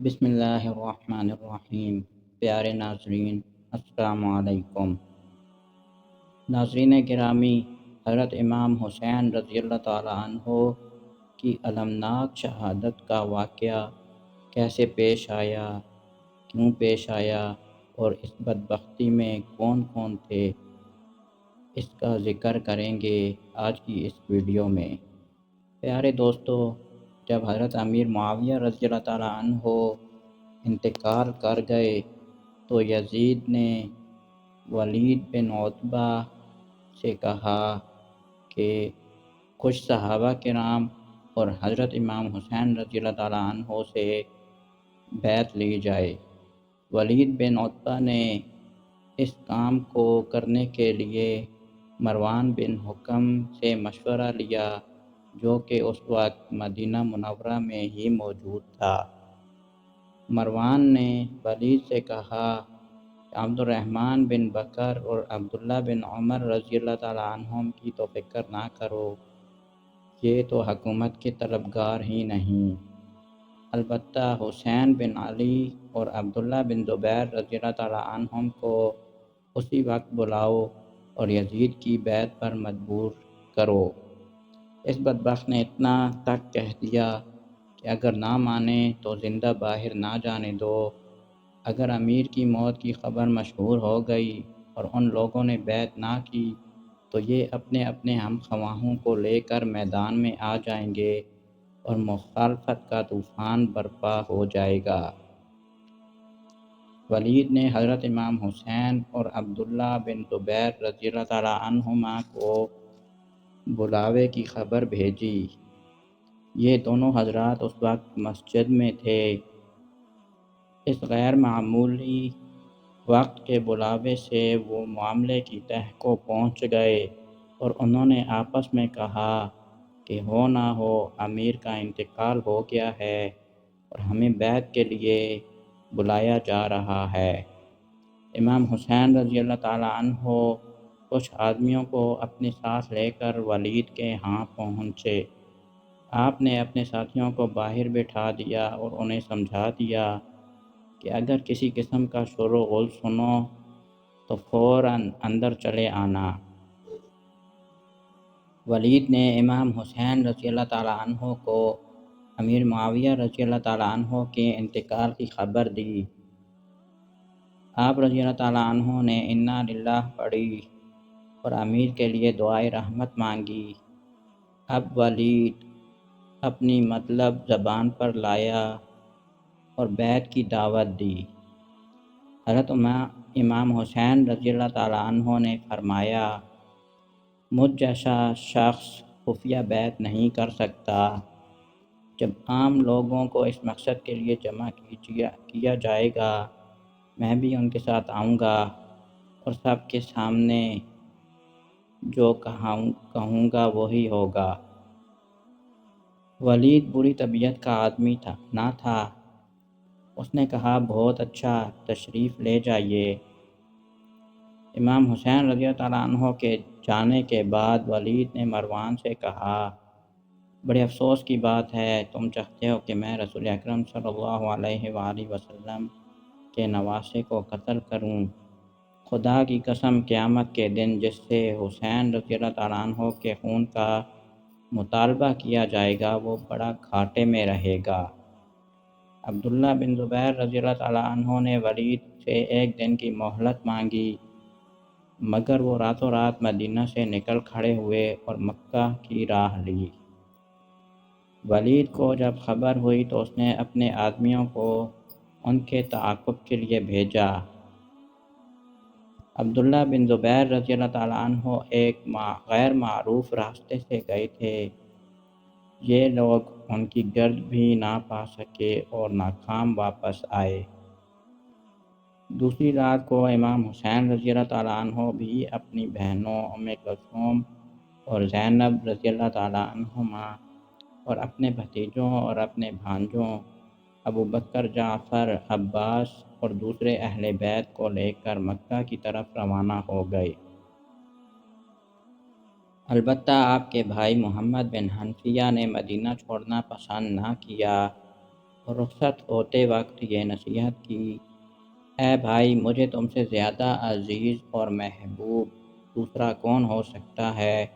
بسم اللہ الرحمن الرحیم۔ پیارے ناظرین، السلام علیکم۔ ناظرین گرامی، حضرت امام حسین رضی اللہ تعالیٰ عنہ کی المناک شہادت کا واقعہ کیسے پیش آیا، کیوں پیش آیا اور اس بدبختی میں کون کون تھے، اس کا ذکر کریں گے آج کی اس ویڈیو میں۔ پیارے دوستو، جب حضرت امیر معاویہ رضی اللہ تعالیٰ عنہ انتقال کر گئے تو یزید نے ولید بن عتبہ سے کہا کہ کچھ صحابہ کرام اور حضرت امام حسین رضی اللہ تعالیٰ عنہ سے بیعت لی جائے۔ ولید بن عتبہ نے اس کام کو کرنے کے لیے مروان بن حکم سے مشورہ لیا، جو کہ اس وقت مدینہ منورہ میں ہی موجود تھا۔ مروان نے ولید سے کہا کہ عبد الرحمن بن بکر اور عبداللہ بن عمر رضی اللہ تعالیٰ عنہم کی تو فکر نہ کرو، یہ تو حکومت کے طلبگار ہی نہیں، البتہ حسین بن علی اور عبداللہ بن زبیر رضی اللہ تعالیٰ عنہم کو اسی وقت بلاؤ اور یزید کی بیعت پر مجبور کرو۔ اس بدبخت نے اتنا تک کہہ دیا کہ اگر نہ مانے تو زندہ باہر نہ جانے دو۔ اگر امیر کی موت کی خبر مشہور ہو گئی اور ان لوگوں نے بیعت نہ کی تو یہ اپنے اپنے ہم خواہوں کو لے کر میدان میں آ جائیں گے اور مخالفت کا طوفان برپا ہو جائے گا۔ ولید نے حضرت امام حسین اور عبداللہ بن زبیر رضی اللہ تعالیٰ عنہما کو بلاوے کی خبر بھیجی۔ یہ دونوں حضرات اس وقت مسجد میں تھے۔ اس غیر معمولی وقت کے بلاوے سے وہ معاملے کی تہہ کو پہنچ گئے اور انہوں نے آپس میں کہا کہ ہو نہ ہو امیر کا انتقال ہو گیا ہے اور ہمیں بیعت کے لیے بلایا جا رہا ہے۔ امام حسین رضی اللہ تعالیٰ عنہ کچھ آدمیوں کو اپنے ساتھ لے کر ولید کے ہاں پہنچے۔ آپ نے اپنے ساتھیوں کو باہر بٹھا دیا اور انہیں سمجھا دیا کہ اگر کسی قسم کا شور و غل سنو تو فوراً اندر چلے آنا۔ ولید نے امام حسین رضی اللہ تعالیٰ عنہ کو امیر معاویہ رضی اللہ تعالیٰ عنہ کے انتقال کی خبر دی۔ آپ رضی اللہ تعالیٰ عنہ نے انا للہ پڑھی اور امیر کے لیے دعائے رحمت مانگی۔ اب ولید اپنی مطلب زبان پر لایا اور بیعت کی دعوت دی۔ حضرت امام حسین رضی اللہ تعالیٰ عنہ نے فرمایا، مجھ جیسا شخص خفیہ بیعت نہیں کر سکتا۔ جب عام لوگوں کو اس مقصد کے لیے جمع کیا جائے گا، میں بھی ان کے ساتھ آؤں گا اور سب کے سامنے جو کہوں گا وہی ہوگا۔ ولید بری طبیعت کا آدمی نہ تھا۔ اس نے کہا، بہت اچھا، تشریف لے جائیے۔ امام حسین رضی اللہ تعالیٰ عنہ کے جانے کے بعد ولید نے مروان سے کہا، بڑے افسوس کی بات ہے، تم چاہتے ہو کہ میں رسول اکرم صلی اللہ علیہ وآلہ وسلم کے نواسے کو قتل کروں۔ خدا کی قسم، قیامت کے دن جس سے حسین رضی اللہ تعالیٰ عنہ کے خون کا مطالبہ کیا جائے گا وہ بڑا گھاٹے میں رہے گا۔ عبداللہ بن زبیر رضی اللہ تعالیٰ عنہ نے ولید سے ایک دن کی مہلت مانگی، مگر وہ راتوں رات مدینہ سے نکل کھڑے ہوئے اور مکہ کی راہ لی۔ ولید کو جب خبر ہوئی تو اس نے اپنے آدمیوں کو ان کے تعاقب کے لیے بھیجا۔ عبداللہ بن زبیر رضی اللہ تعالیٰ عنہ ایک غیر معروف راستے سے گئے تھے۔ یہ لوگ ان کی گرد بھی نہ پا سکے اور ناکام واپس آئے۔ دوسری رات کو امام حسین رضی اللہ تعالیٰ عنہ بھی اپنی بہنوں ام کلثوم اور زینب رضی اللہ تعالیٰ عنہما اور اپنے بھتیجوں اور اپنے بھانجوں ابوبکر، جعفر، عباس اور دوسرے اہل بیت کو لے کر مکہ کی طرف روانہ ہو گئے۔ البتہ آپ کے بھائی محمد بن حنفیہ نے مدینہ چھوڑنا پسند نہ کیا۔ اور رخصت ہوتے وقت یہ نصیحت کی، اے بھائی، مجھے تم سے زیادہ عزیز اور محبوب دوسرا کون ہو سکتا ہے؟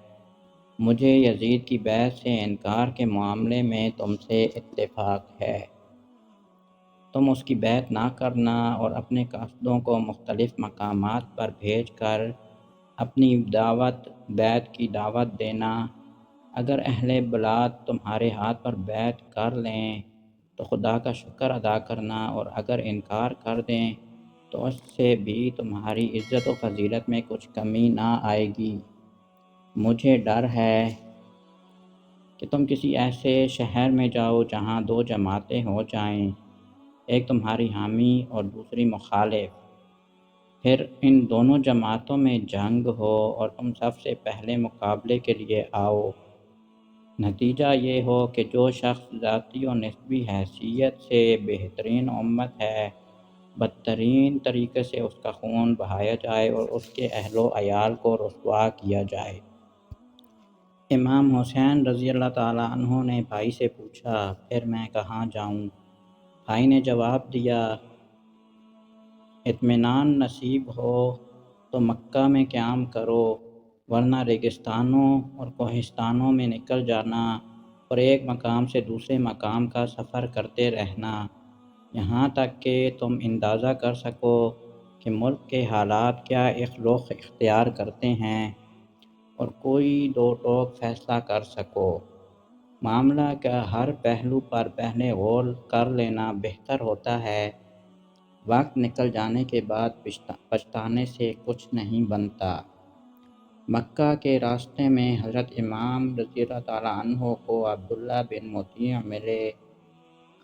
مجھے یزید کی بیعت سے انکار کے معاملے میں تم سے اتفاق ہے۔ تم اس کی بیعت نہ کرنا اور اپنے قاصدوں کو مختلف مقامات پر بھیج کر اپنی بیعت کی دعوت دینا۔ اگر اہل بلاد تمہارے ہاتھ پر بیعت کر لیں تو خدا کا شکر ادا کرنا، اور اگر انکار کر دیں تو اس سے بھی تمہاری عزت و فضیلت میں کچھ کمی نہ آئے گی۔ مجھے ڈر ہے کہ تم کسی ایسے شہر میں جاؤ جہاں دو جماعتیں ہو جائیں، ایک تمہاری حامی اور دوسری مخالف، پھر ان دونوں جماعتوں میں جنگ ہو اور تم سب سے پہلے مقابلے کے لیے آؤ۔ نتیجہ یہ ہو کہ جو شخص ذاتی و نسبی حیثیت سے بہترین امت ہے، بدترین طریقے سے اس کا خون بہایا جائے اور اس کے اہل و عیال کو رسوا کیا جائے۔ امام حسین رضی اللہ تعالیٰ عنہ نے بھائی سے پوچھا، پھر میں کہاں جاؤں؟ بھائی نے جواب دیا، اطمینان نصیب ہو تو مکہ میں قیام کرو، ورنہ ریگستانوں اور کوہستانوں میں نکل جانا اور ایک مقام سے دوسرے مقام کا سفر کرتے رہنا، یہاں تک کہ تم اندازہ کر سکو کہ ملک کے حالات کیا رخ اختیار کرتے ہیں اور کوئی دو ٹوک فیصلہ کر سکو۔ معاملہ کا ہر پہلو پر پہلے غور کر لینا بہتر ہوتا ہے۔ وقت نکل جانے کے بعد پچھتانے سے کچھ نہیں بنتا۔ مکہ کے راستے میں حضرت امام رضی اللہ تعالیٰ عنہ کو عبداللہ بن مطیع ملے۔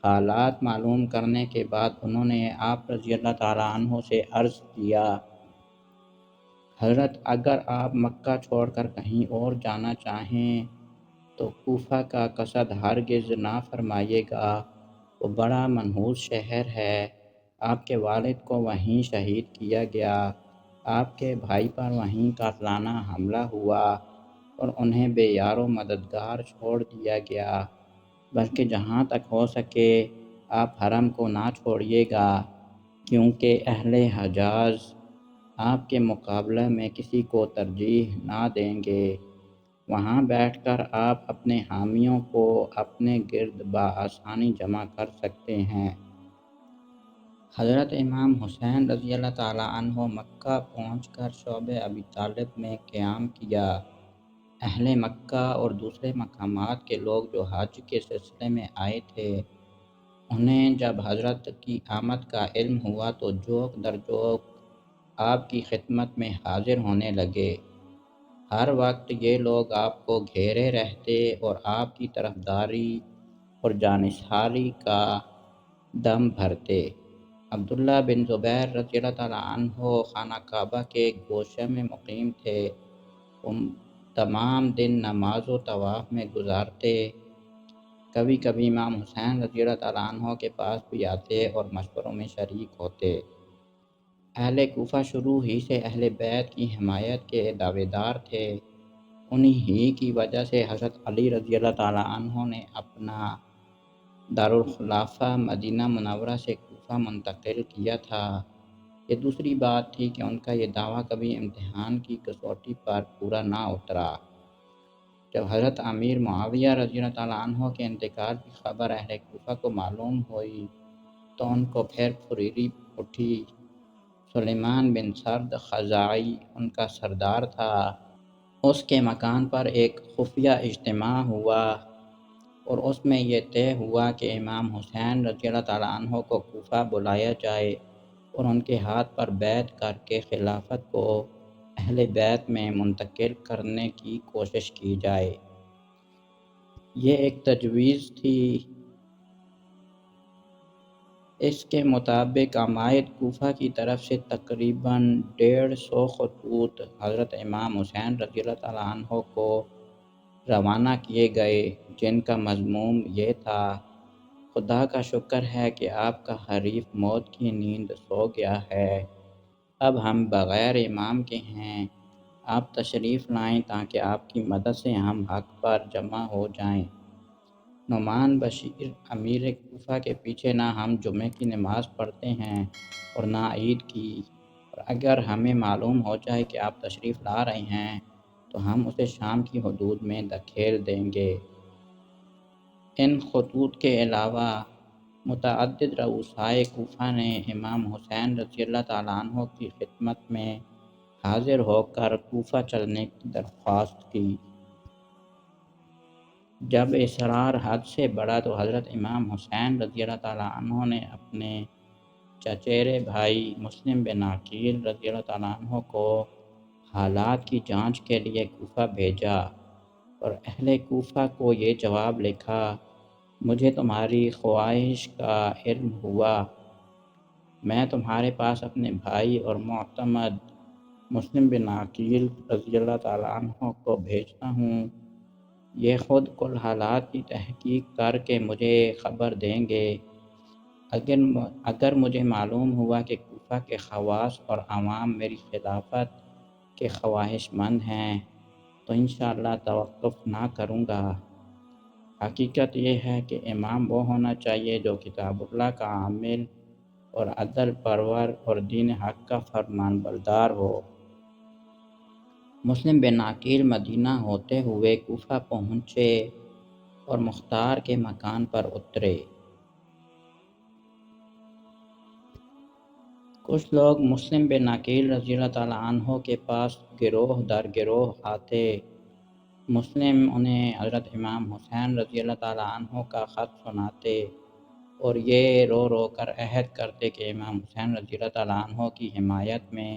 حالات معلوم کرنے کے بعد انہوں نے آپ رضی اللہ تعالیٰ عنہ سے عرض کیا، حضرت، اگر آپ مکہ چھوڑ کر کہیں اور جانا چاہیں تو کوفہ کا قصد ہرگز نہ فرمائیے گا، وہ بڑا منحوس شہر ہے۔ آپ کے والد کو وہیں شہید کیا گیا، آپ کے بھائی پر وہیں قاتلانہ حملہ ہوا اور انہیں بے یار و مددگار چھوڑ دیا گیا، بلکہ جہاں تک ہو سکے آپ حرم کو نہ چھوڑیے گا، کیونکہ اہل حجاز آپ کے مقابلے میں کسی کو ترجیح نہ دیں گے۔ وہاں بیٹھ کر آپ اپنے حامیوں کو اپنے گرد بآسانی جمع کر سکتے ہیں۔ حضرت امام حسین رضی اللہ تعالیٰ عنہ مکہ پہنچ کر شعبہ ابی طالب میں قیام کیا۔ اہل مکہ اور دوسرے مقامات کے لوگ جو حج کے سلسلے میں آئے تھے، انہیں جب حضرت کی آمد کا علم ہوا تو جوق در جوق آپ کی خدمت میں حاضر ہونے لگے۔ ہر وقت یہ لوگ آپ کو گھیرے رہتے اور آپ کی طرفداری اور جانثاری کا دم بھرتے۔ عبداللہ بن زبیر رضی اللہ تعالیٰ عنہ خانہ کعبہ کے گوشے میں مقیم تھے۔ وہ تمام دن نماز و طواف میں گزارتے۔ کبھی کبھی امام حسین رضی اللہ تعالیٰ عنہ کے پاس بھی آتے اور مشوروں میں شریک ہوتے۔ اہل کوفہ شروع ہی سے اہل بیت کی حمایت کے دعویدار تھے۔ انہی ہی کی وجہ سے حضرت علی رضی اللہ تعالیٰ عنہ نے اپنا دارالخلافہ مدینہ منورہ سے کوفہ منتقل کیا تھا۔ یہ دوسری بات تھی کہ ان کا یہ دعویٰ کبھی امتحان کی کسوٹی پر پورا نہ اترا۔ جب حضرت امیر معاویہ رضی اللہ تعالیٰ عنہ کے انتقال کی خبر اہل کوفہ کو معلوم ہوئی تو ان کو پھر پھریری اٹھی۔ سلیمان بن سرد خزاعی ان کا سردار تھا۔ اس کے مکان پر ایک خفیہ اجتماع ہوا اور اس میں یہ طے ہوا کہ امام حسین رضی اللہ تعالیٰ عنہ کو کوفہ بلایا جائے اور ان کے ہاتھ پر بیعت کر کے خلافت کو اہل بیت میں منتقل کرنے کی کوشش کی جائے۔ یہ ایک تجویز تھی۔ اس کے مطابق عمائد کوفہ کی طرف سے تقریباً 150 خطوط حضرت امام حسین رضی اللہ تعالیٰ عنہ کو روانہ کیے گئے، جن کا مضمون یہ تھا، خدا کا شکر ہے کہ آپ کا حریف موت کی نیند سو گیا ہے، اب ہم بغیر امام کے ہیں، آپ تشریف لائیں تاکہ آپ کی مدد سے ہم حق پر جمع ہو جائیں۔ نعمان بشیر امیر کوفہ کے پیچھے نہ ہم جمعہ کی نماز پڑھتے ہیں اور نہ عید کی، اور اگر ہمیں معلوم ہو جائے کہ آپ تشریف لا رہے ہیں تو ہم اسے شام کی حدود میں دھکیل دیں گے۔ ان خطوط کے علاوہ متعدد رؤسائے کوفہ نے امام حسین رضی اللہ تعالیٰ عنہ کی خدمت میں حاضر ہو کر کوفہ چلنے کی درخواست کی۔ جب اصرار حد سے بڑھا تو حضرت امام حسین رضی اللہ تعالیٰ عنہ نے اپنے چچیرے بھائی مسلم بن عقیل رضی اللہ تعالیٰ عنہ کو حالات کی جانچ کے لیے کوفہ بھیجا اور اہل کوفہ کو یہ جواب لکھا: مجھے تمہاری خواہش کا علم ہوا، میں تمہارے پاس اپنے بھائی اور معتمد مسلم بن عقیل رضی اللہ تعالیٰ عنہ کو بھیجتا ہوں، یہ خود کل حالات کی تحقیق کر کے مجھے خبر دیں گے۔ اگر مجھے معلوم ہوا کہ کوفہ کے خواص اور عوام میری خلافت کے خواہش مند ہیں تو انشاءاللہ توقف نہ کروں گا۔ حقیقت یہ ہے کہ امام وہ ہونا چاہیے جو کتاب اللہ کا عامل اور عدل پرور اور دین حق کا فرمان بردار ہو۔ مسلم بن عقیل مدینہ ہوتے ہوئے کوفہ پہنچے اور مختار کے مکان پر اترے۔ کچھ لوگ مسلم بن عقیل رضی اللہ تعالیٰ عنہ کے پاس گروہ در گروہ آتے۔ مسلم انہیں حضرت امام حسین رضی اللہ تعالیٰ عنہ کا خط سناتے اور یہ رو رو کر عہد کرتے کہ امام حسین رضی اللہ تعالیٰ عنہ کی حمایت میں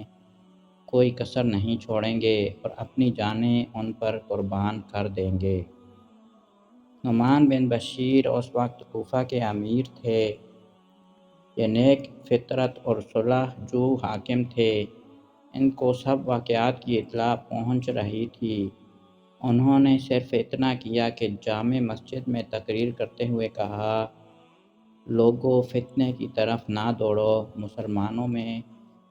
کوئی کسر نہیں چھوڑیں گے اور اپنی جانیں ان پر قربان کر دیں گے۔ نعمان بن بشیر اس وقت کوفہ کے امیر تھے۔ یہ نیک فطرت اور صلح جو حاکم تھے۔ ان کو سب واقعات کی اطلاع پہنچ رہی تھی۔ انہوں نے صرف اتنا کیا کہ جامع مسجد میں تقریر کرتے ہوئے کہا: لوگو، فتنے کی طرف نہ دوڑو، مسلمانوں میں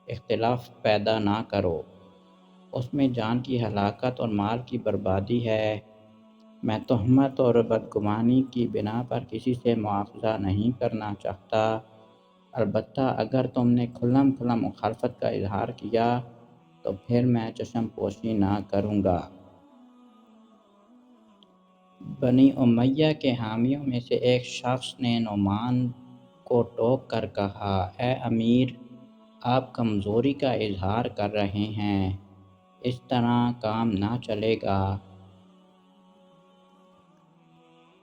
اختلاف پیدا نہ کرو، اس میں جان کی ہلاکت اور مال کی بربادی ہے۔ میں تہمت اور بدگمانی کی بنا پر کسی سے مواخذہ نہیں کرنا چاہتا، البتہ اگر تم نے کھلم کھلا مخالفت کا اظہار کیا تو پھر میں چشم پوشی نہ کروں گا۔ بنی امیہ کے حامیوں میں سے ایک شخص نے نعمان کو ٹوک کر کہا: اے امیر، آپ کمزوری کا اظہار کر رہے ہیں، اس طرح کام نہ چلے گا۔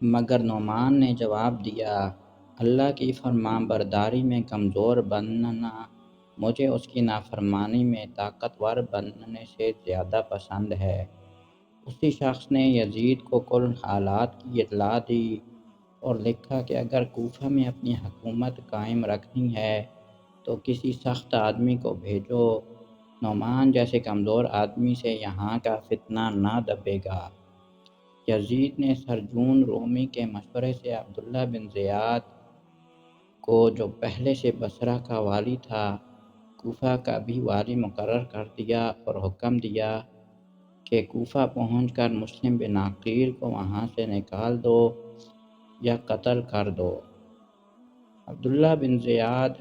مگر نعمان نے جواب دیا: اللہ کی فرمان برداری میں کمزور بننا مجھے اس کی نافرمانی میں طاقتور بننے سے زیادہ پسند ہے۔ اسی شخص نے یزید کو کل حالات کی اطلاع دی اور لکھا کہ اگر کوفہ میں اپنی حکومت قائم رکھنی ہے تو کسی سخت آدمی کو بھیجو، نعمان جیسے کمزور آدمی سے یہاں کا فتنہ نہ دبے گا۔ یزید نے سرجون رومی کے مشورے سے عبداللہ بن زیاد کو، جو پہلے سے بصرہ کا والی تھا، کوفہ کا بھی والی مقرر کر دیا اور حکم دیا کہ کوفہ پہنچ کر مسلم بن عقیل کو وہاں سے نکال دو یا قتل کر دو۔ عبداللہ بن زیاد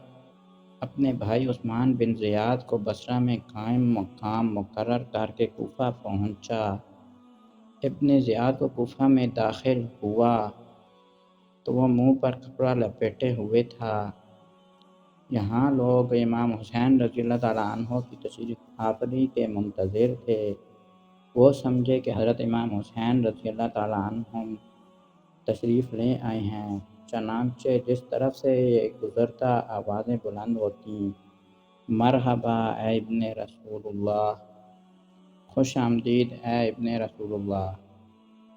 اپنے بھائی عثمان بن زیاد کو بصرہ میں قائم مقام مقرر کر کے کوفہ پہنچا۔ ابن زیاد کو کوفہ میں داخل ہوا تو وہ منہ پر کپڑا لپیٹے ہوئے تھا۔ یہاں لوگ امام حسین رضی اللہ تعالیٰ عنہ کی تشریف آوری کے منتظر تھے۔ وہ سمجھے کہ حضرت امام حسین رضی اللہ تعالیٰ عنہ تشریف لے آئے ہیں، چنانچہ جس طرف سے یہ گزرتا آوازیں بلند ہوتیں: مرحبا اے ابن رسول اللہ، خوش آمدید اے ابن رسول اللہ۔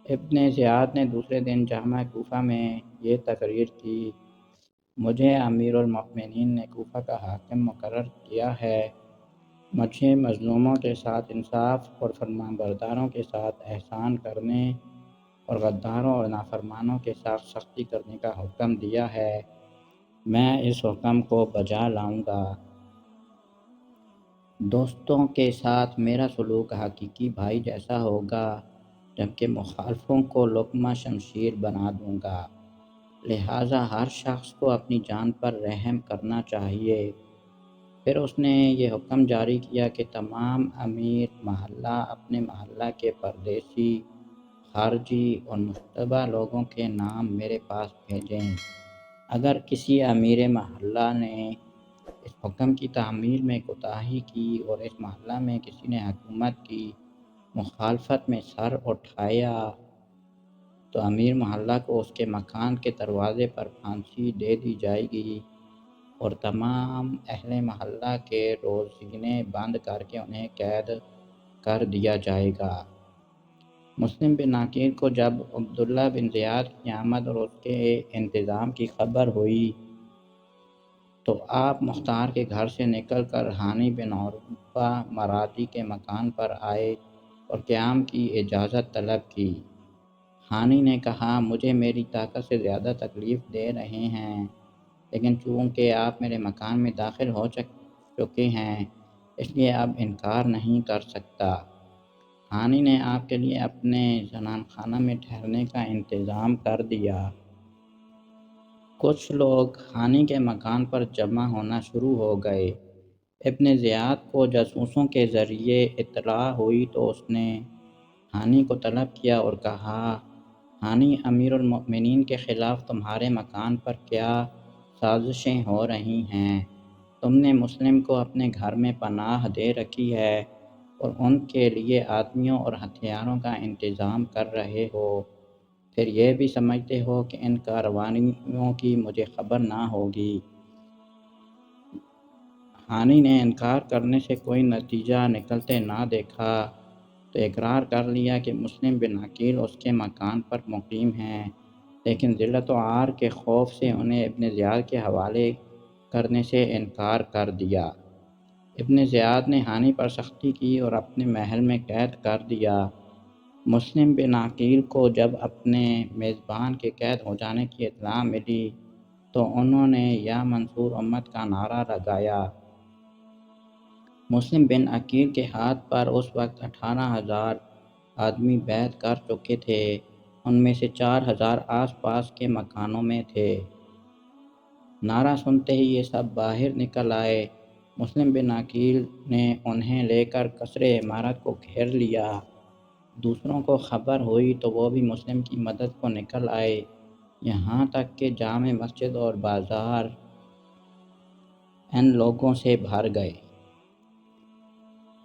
ابن زیاد نے دوسرے دن جامع کوفہ میں یہ تقریر کی: مجھے امیر المؤمنین نے کوفہ کا حاکم مقرر کیا ہے۔ مجھے مظلوموں کے ساتھ انصاف اور فرمانبرداروں کے ساتھ احسان کرنے اور غداروں اور نافرمانوں کے ساتھ سختی کرنے کا حکم دیا ہے۔ میں اس حکم کو بجا لاؤں گا۔ دوستوں کے ساتھ میرا سلوک حقیقی بھائی جیسا ہوگا۔ جبکہ مخالفوں کو لقمہ شمشیر بنا دوں گا۔ لہٰذا ہر شخص کو اپنی جان پر رحم کرنا چاہیے۔ پھر اس نے یہ حکم جاری کیا کہ تمام امیر محلہ اپنے محلہ کے پردیسی، خارجی اور مشتبہ لوگوں کے نام میرے پاس بھیجیں۔ اگر کسی امیر محلہ نے اس حکم کی تعمیل میں کوتاہی کی اور اس محلہ میں کسی نے حکومت کی مخالفت میں سر اٹھایا تو امیر محلہ کو اس کے مکان کے دروازے پر پھانسی دے دی جائے گی اور تمام اہل محلہ کے روزینے بند کر کے انہیں قید کر دیا جائے گا۔ مسلم بن عقیل کو جب عبداللہ بن زیاد کی آمد اور اس کے انتظام کی خبر ہوئی تو آپ مختار کے گھر سے نکل کر ہانی بن عروہ مرادی کے مکان پر آئے اور قیام کی اجازت طلب کی۔ ہانی نے کہا، مجھے میری طاقت سے زیادہ تکلیف دے رہے ہیں، لیکن چونکہ آپ میرے مکان میں داخل ہو چکے ہیں اس لیے اب انکار نہیں کر سکتا۔ ہانی نے آپ کے لیے اپنے زنان خانہ میں ٹھہرنے کا انتظام کر دیا۔ کچھ لوگ ہانی کے مکان پر جمع ہونا شروع ہو گئے۔ ابن زیاد کو جاسوسوں کے ذریعے اطلاع ہوئی تو اس نے ہانی کو طلب کیا اور کہا، ہانی، امیر المؤمنین کے خلاف تمہارے مکان پر کیا سازشیں ہو رہی ہیں؟ تم نے مسلم کو اپنے گھر میں پناہ دے رکھی ہے اور ان کے لیے آدمیوں اور ہتھیاروں کا انتظام کر رہے ہو، پھر یہ بھی سمجھتے ہو کہ ان کاروائیوں کی مجھے خبر نہ ہوگی۔ ہانی نے انکار کرنے سے کوئی نتیجہ نکلتے نہ دیکھا تو اقرار کر لیا کہ مسلم بن عقیل اس کے مکان پر مقیم ہیں، لیکن ذلت و عار کے خوف سے انہیں ابن زیاد کے حوالے کرنے سے انکار کر دیا۔ ابن زیاد نے ہانی پر سختی کی اور اپنے محل میں قید کر دیا۔ مسلم بن عقیل کو جب اپنے میزبان کے قید ہو جانے کی اطلاع ملی تو انہوں نے یا منصور امت کا نعرہ لگایا۔ مسلم بن عقیل کے ہاتھ پر اس وقت 18,000 آدمی بیعت کر چکے تھے، ان میں سے 4,000 آس پاس کے مکانوں میں تھے۔ نعرہ سنتے ہی یہ سب باہر نکل آئے۔ مسلم بن عقیل نے انہیں لے کر قصر عمارت کو گھیر لیا۔ دوسروں کو خبر ہوئی تو وہ بھی مسلم کی مدد کو نکل آئے، یہاں تک کہ جامع مسجد اور بازار ان لوگوں سے بھر گئے۔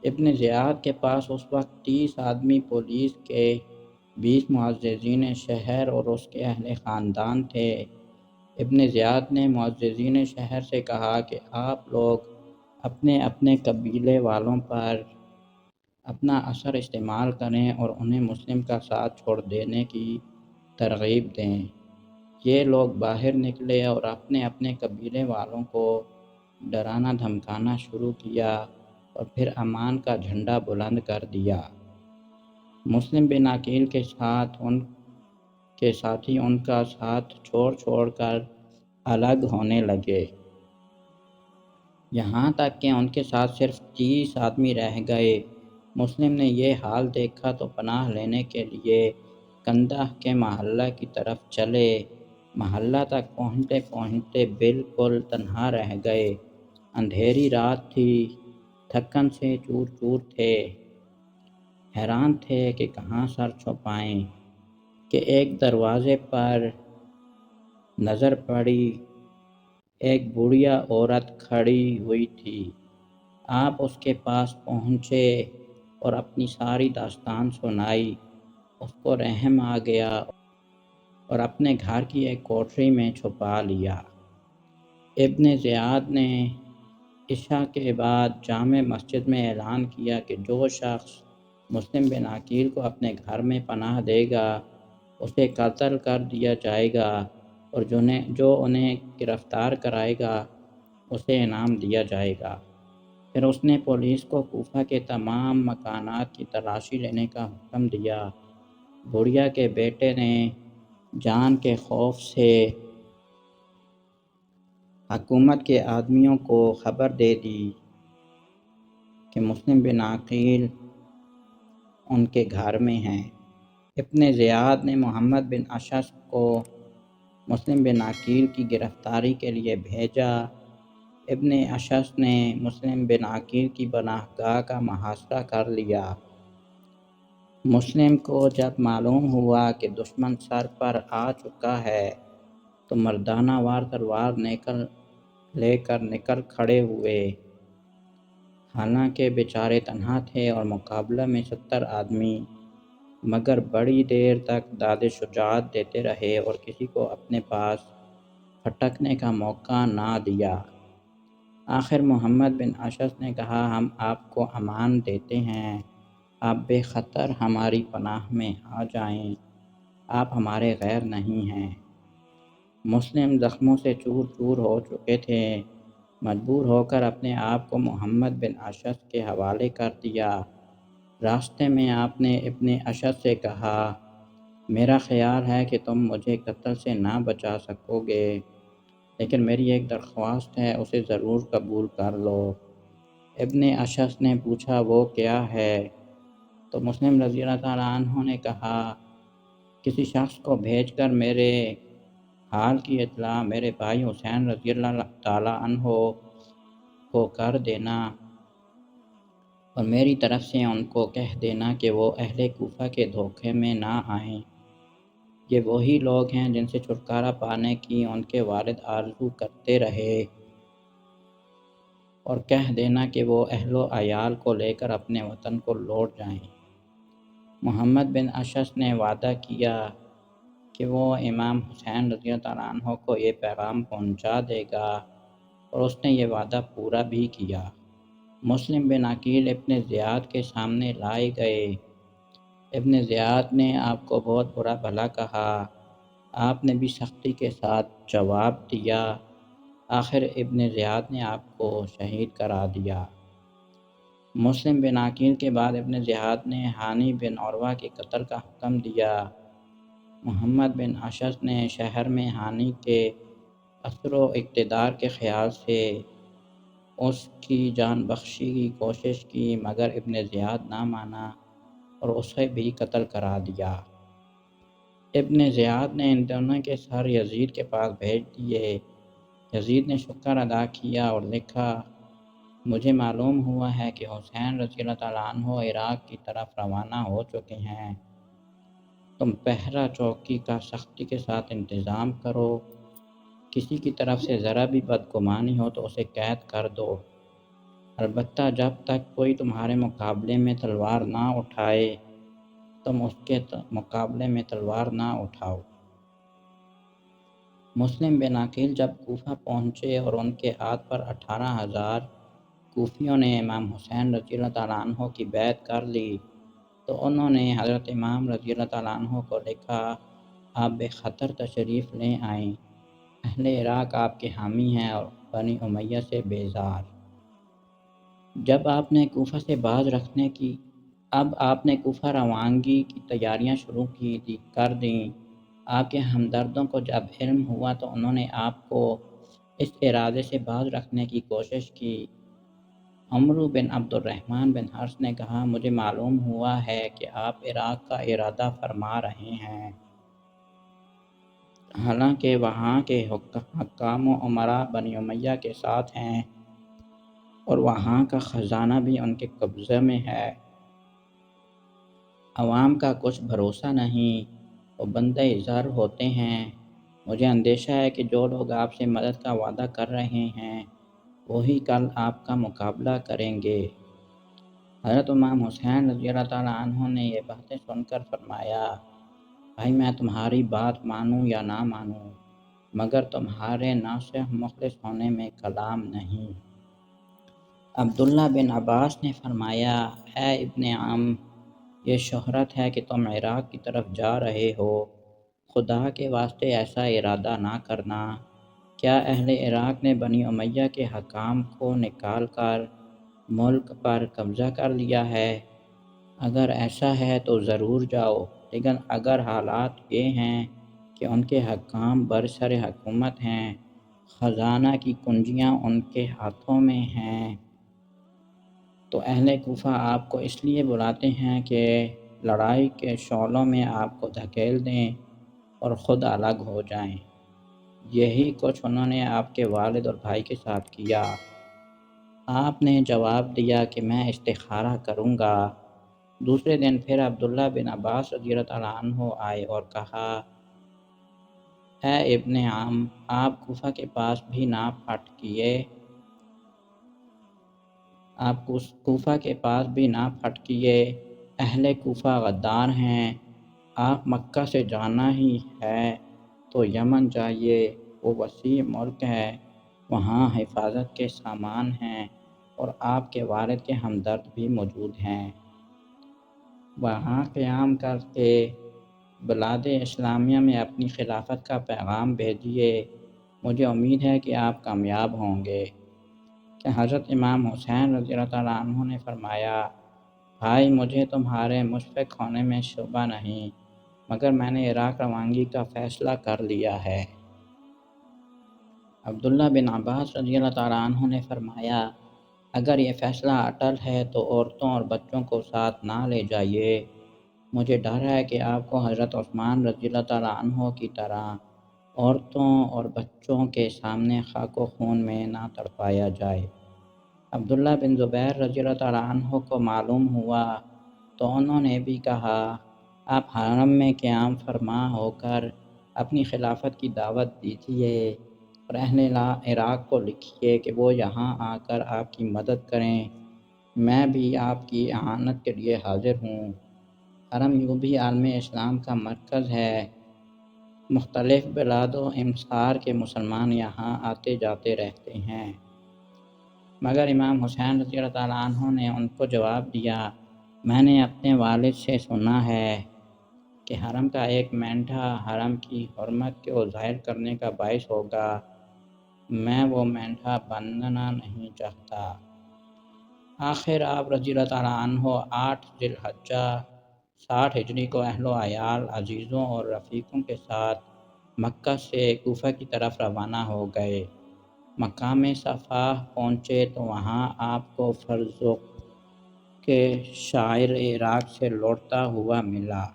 ابن زیاد کے پاس اس وقت 30 آدمی پولیس کے، 20 معززین شہر اور اس کے اہل خاندان تھے۔ ابن زیاد نے معززین شہر سے کہا کہ آپ لوگ اپنے اپنے قبیلے والوں پر اپنا اثر استعمال کریں اور انہیں مسلم کا ساتھ چھوڑ دینے کی ترغیب دیں۔ یہ لوگ باہر نکلے اور اپنے اپنے قبیلے والوں کو ڈرانا دھمکانا شروع کیا اور پھر امان کا جھنڈا بلند کر دیا۔ مسلم بن عقیل کے ساتھ ان کے ساتھی ان کا ساتھ چھوڑ کر الگ ہونے لگے، یہاں تک کہ ان کے ساتھ صرف 30 آدمی رہ گئے۔ مسلم نے یہ حال دیکھا تو پناہ لینے کے لیے کندہ کے محلہ کی طرف چلے۔ محلہ تک پہنچتے پہنچتے بالکل تنہا رہ گئے۔ اندھیری رات تھی، تھکن سے چور چور تھے، حیران تھے کہ کہاں سر چھپائیں کہ ایک دروازے پر نظر پڑی، ایک بوڑھیا عورت کھڑی ہوئی تھی۔ آپ اس کے پاس پہنچے اور اپنی ساری داستان سنائی۔ اس کو رحم آ گیا اور اپنے گھر کی ایک کوٹری میں چھپا لیا۔ ابن زیاد نے عشاء کے بعد جامع مسجد میں اعلان کیا کہ جو شخص مسلم بن عقیل کو اپنے گھر میں پناہ دے گا اسے قتل کر دیا جائے گا اور جو انہیں گرفتار کرائے گا اسے انعام دیا جائے گا۔ پھر اس نے پولیس کو کوفہ کے تمام مکانات کی تلاشی لینے کا حکم دیا۔ بڑھیا کے بیٹے نے جان کے خوف سے حکومت کے آدمیوں کو خبر دے دی کہ مسلم بن عقیل ان کے گھر میں ہیں۔ ابن زیاد نے محمد بن اشعث کو مسلم بن عقیل کی گرفتاری کے لیے بھیجا۔ ابن اشعث نے مسلم بن عقیل کی پناہ گاہ کا محاصرہ کر لیا۔ مسلم کو جب معلوم ہوا کہ دشمن سر پر آ چکا ہے تو مردانہ وار تلوار لے کر نکل کھڑے ہوئے۔ حالانکہ بیچارے تنہا تھے اور مقابلہ میں 70 آدمی، مگر بڑی دیر تک داد شجاعت دیتے رہے اور کسی کو اپنے پاس پھٹکنے کا موقع نہ دیا۔ آخر محمد بن اشعث نے کہا، ہم آپ کو امان دیتے ہیں، آپ بے خطر ہماری پناہ میں آ جائیں، آپ ہمارے غیر نہیں ہیں۔ مسلم زخموں سے چور چور ہو چکے تھے، مجبور ہو کر اپنے آپ کو محمد بن اشعث کے حوالے کر دیا۔ راستے میں آپ نے ابن اشعث سے کہا، میرا خیال ہے کہ تم مجھے قتل سے نہ بچا سکو گے، لیکن میری ایک درخواست ہے، اسے ضرور قبول کر لو۔ ابن اشعث نے پوچھا، وہ کیا ہے؟ تو مسلم رضی اللہ تعالیٰ عنہ نے کہا، کسی شخص کو بھیج کر میرے حال کی اطلاع میرے بھائی حسین رضی اللہ تعالیٰ عنہ کو کر دینا اور میری طرف سے ان کو کہہ دینا کہ وہ اہل کوفہ کے دھوکے میں نہ آئیں۔ یہ وہی لوگ ہیں جن سے چھٹکارا پانے کی ان کے والد آرزو کرتے رہے، اور کہہ دینا کہ وہ اہل و عیال کو لے کر اپنے وطن کو لوٹ جائیں۔ محمد بن اشعث نے وعدہ کیا کہ وہ امام حسین رضی اللہ تعالیٰ عنہ کو یہ پیغام پہنچا دے گا، اور اس نے یہ وعدہ پورا بھی کیا۔ مسلم بن عقیل ابن زیاد کے سامنے لائے گئے۔ ابن زیاد نے آپ کو بہت برا بھلا کہا، آپ نے بھی سختی کے ساتھ جواب دیا۔ آخر ابن زیاد نے آپ کو شہید کرا دیا۔ مسلم بن عقیل کے بعد ابن زیاد نے ہانی بن عروہ کے قتل کا حکم دیا۔ محمد بن اشعث نے شہر میں ہانی کے اثر و اقتدار کے خیال سے اس کی جان بخشی کی کوشش کی، مگر ابن زیاد نہ مانا اور اسے بھی قتل کرا دیا۔ ابن زیاد نے ان دونوں کے سر یزید کے پاس بھیج دیے۔ یزید نے شکر ادا کیا اور لکھا، مجھے معلوم ہوا ہے کہ حسین رضی اللہ تعالیٰ عنہ عراق کی طرف روانہ ہو چکے ہیں۔ تم پہرہ چوکی کا سختی کے ساتھ انتظام کرو، کسی کی طرف سے ذرا بھی بدگمانی ہو تو اسے قید کر دو، البتہ جب تک کوئی تمہارے مقابلے میں تلوار نہ اٹھائے تم اس کے مقابلے میں تلوار نہ اٹھاؤ۔ مسلم بن عقیل جب کوفہ پہنچے اور ان کے ہاتھ پر 18,000 کوفیوں نے امام حسین رضی اللہ تعالیٰ عنہ کی بیعت کر لی تو انہوں نے حضرت امام رضی اللہ تعالیٰ عنہ کو لکھا، آپ بے خطر تشریف لے آئیں، اہل عراق آپ کے حامی ہیں اور بنی امیہ سے بیزار۔ اب آپ نے کوفہ روانگی کی تیاریاں شروع کر دیں۔ آپ کے ہمدردوں کو جب علم ہوا تو انہوں نے آپ کو اس ارادے سے باز رکھنے کی کوشش کی۔ عمرو بن عبد الرحمن بن حرث نے کہا، مجھے معلوم ہوا ہے کہ آپ عراق کا ارادہ فرما رہے ہیں، حالانکہ وہاں کے حکام و امراء بنی امیہ کے ساتھ ہیں اور وہاں کا خزانہ بھی ان کے قبضے میں ہے۔ عوام کا کچھ بھروسہ نہیں، وہ بندہ زر ہوتے ہیں۔ مجھے اندیشہ ہے کہ جو لوگ آپ سے مدد کا وعدہ کر رہے ہیں وہی کل آپ کا مقابلہ کریں گے۔ حضرت امام حسین رضی اللہ تعالیٰ عنہ نے یہ باتیں سن کر فرمایا، بھائی میں تمہاری بات مانوں یا نہ مانوں، مگر تمہارے ناصح مخلص ہونے میں کلام نہیں۔ عبداللہ بن عباس نے فرمایا، اے ابن عم، یہ شہرت ہے کہ تم عراق کی طرف جا رہے ہو، خدا کے واسطے ایسا ارادہ نہ کرنا۔ کیا اہل عراق نے بنی امیہ کے حکام کو نکال کر ملک پر قبضہ کر لیا ہے؟ اگر ایسا ہے تو ضرور جاؤ، لیکن اگر حالات یہ ہیں کہ ان کے حکام برسر حکومت ہیں، خزانہ کی کنجیاں ان کے ہاتھوں میں ہیں، تو اہل کوفہ آپ کو اس لیے بلاتے ہیں کہ لڑائی کے شعلوں میں آپ کو دھکیل دیں اور خود الگ ہو جائیں۔ یہی کچھ انہوں نے آپ کے والد اور بھائی کے ساتھ کیا۔ آپ نے جواب دیا کہ میں استخارہ کروں گا۔ دوسرے دن پھر عبداللہ بن عباس رضی اللہ تعالیٰ عنہ آئے اور کہا، اے ابن عم، آپ کوفہ کے پاس بھی نہ پھٹکیے، اہل کوفہ غدار ہیں۔ آپ مکہ سے جانا ہی ہے تو یمن جائیے، وہ وسیع ملک ہے، وہاں حفاظت کے سامان ہیں اور آپ کے والد کے ہمدرد بھی موجود ہیں۔ وہاں قیام کر کے بلاد اسلامیہ میں اپنی خلافت کا پیغام بھیجیے، مجھے امید ہے کہ آپ کامیاب ہوں گے۔ کہ حضرت امام حسین رضی اللہ تعالیٰ عنہ نے فرمایا، بھائی مجھے تمہارے مشفق ہونے میں شبہ نہیں، مگر میں نے عراق روانگی کا فیصلہ کر لیا ہے۔ عبداللہ بن عباس رضی اللہ تعالیٰ عنہ نے فرمایا، اگر یہ فیصلہ اٹل ہے تو عورتوں اور بچوں کو ساتھ نہ لے جائیے، مجھے ڈر ہے کہ آپ کو حضرت عثمان رضی اللہ تعالیٰ عنہ کی طرح عورتوں اور بچوں کے سامنے خاک و خون میں نہ تڑپایا جائے۔ عبداللہ بن زبیر رضی اللہ تعالیٰ عنہ کو معلوم ہوا تو انہوں نے بھی کہا، آپ حرم میں قیام فرما ہو کر اپنی خلافت کی دعوت دیجیے اور اہل عراق کو لکھیے کہ وہ یہاں آ کر آپ کی مدد کریں، میں بھی آپ کی اعانت کے لیے حاضر ہوں۔ حرم یوں بھی عالم اسلام کا مرکز ہے، مختلف بلاد و امصار کے مسلمان یہاں آتے جاتے رہتے ہیں۔ مگر امام حسین رضی اللہ تعالیٰ عنہ نے ان کو جواب دیا، میں نے اپنے والد سے سنا ہے کہ حرم کا ایک مینڈھا حرم کی حرمت کو ظاہر کرنے کا باعث ہوگا، میں وہ مینڈھا بننا نہیں چاہتا۔ آخر آپ رضی اللہ تعالیٰ عنہ 8 ذی الحجہ 60 ہجری کو اہل و عیال، عزیزوں اور رفیقوں کے ساتھ مکہ سے کوفہ کی طرف روانہ ہو گئے۔ مقام صفا پہنچے تو وہاں آپ کو فرزدق کے شاعر عراق سے لوٹتا ہوا ملا۔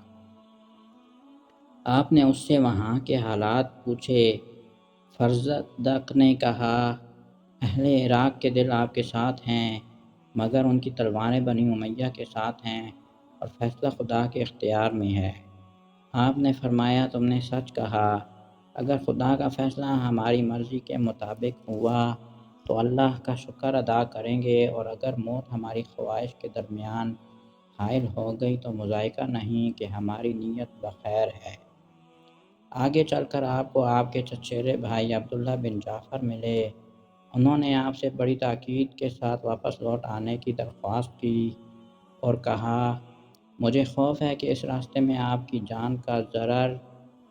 آپ نے اس سے وہاں کے حالات پوچھے۔ فرزدق نے کہا، اہل عراق کے دل آپ کے ساتھ ہیں، مگر ان کی تلواریں بنی امیہ کے ساتھ ہیں اور فیصلہ خدا کے اختیار میں ہے۔ آپ نے فرمایا، تم نے سچ کہا، اگر خدا کا فیصلہ ہماری مرضی کے مطابق ہوا تو اللہ کا شکر ادا کریں گے، اور اگر موت ہماری خواہش کے درمیان حائل ہو گئی تو مذائقہ نہیں کہ ہماری نیت بخیر ہے۔ آگے چل کر آپ کو آپ کے چچیرے بھائی عبداللہ بن جعفر ملے۔ انہوں نے آپ سے بڑی تاکید کے ساتھ واپس لوٹ آنے کی درخواست کی اور کہا، مجھے خوف ہے کہ اس راستے میں آپ کی جان کا ضرر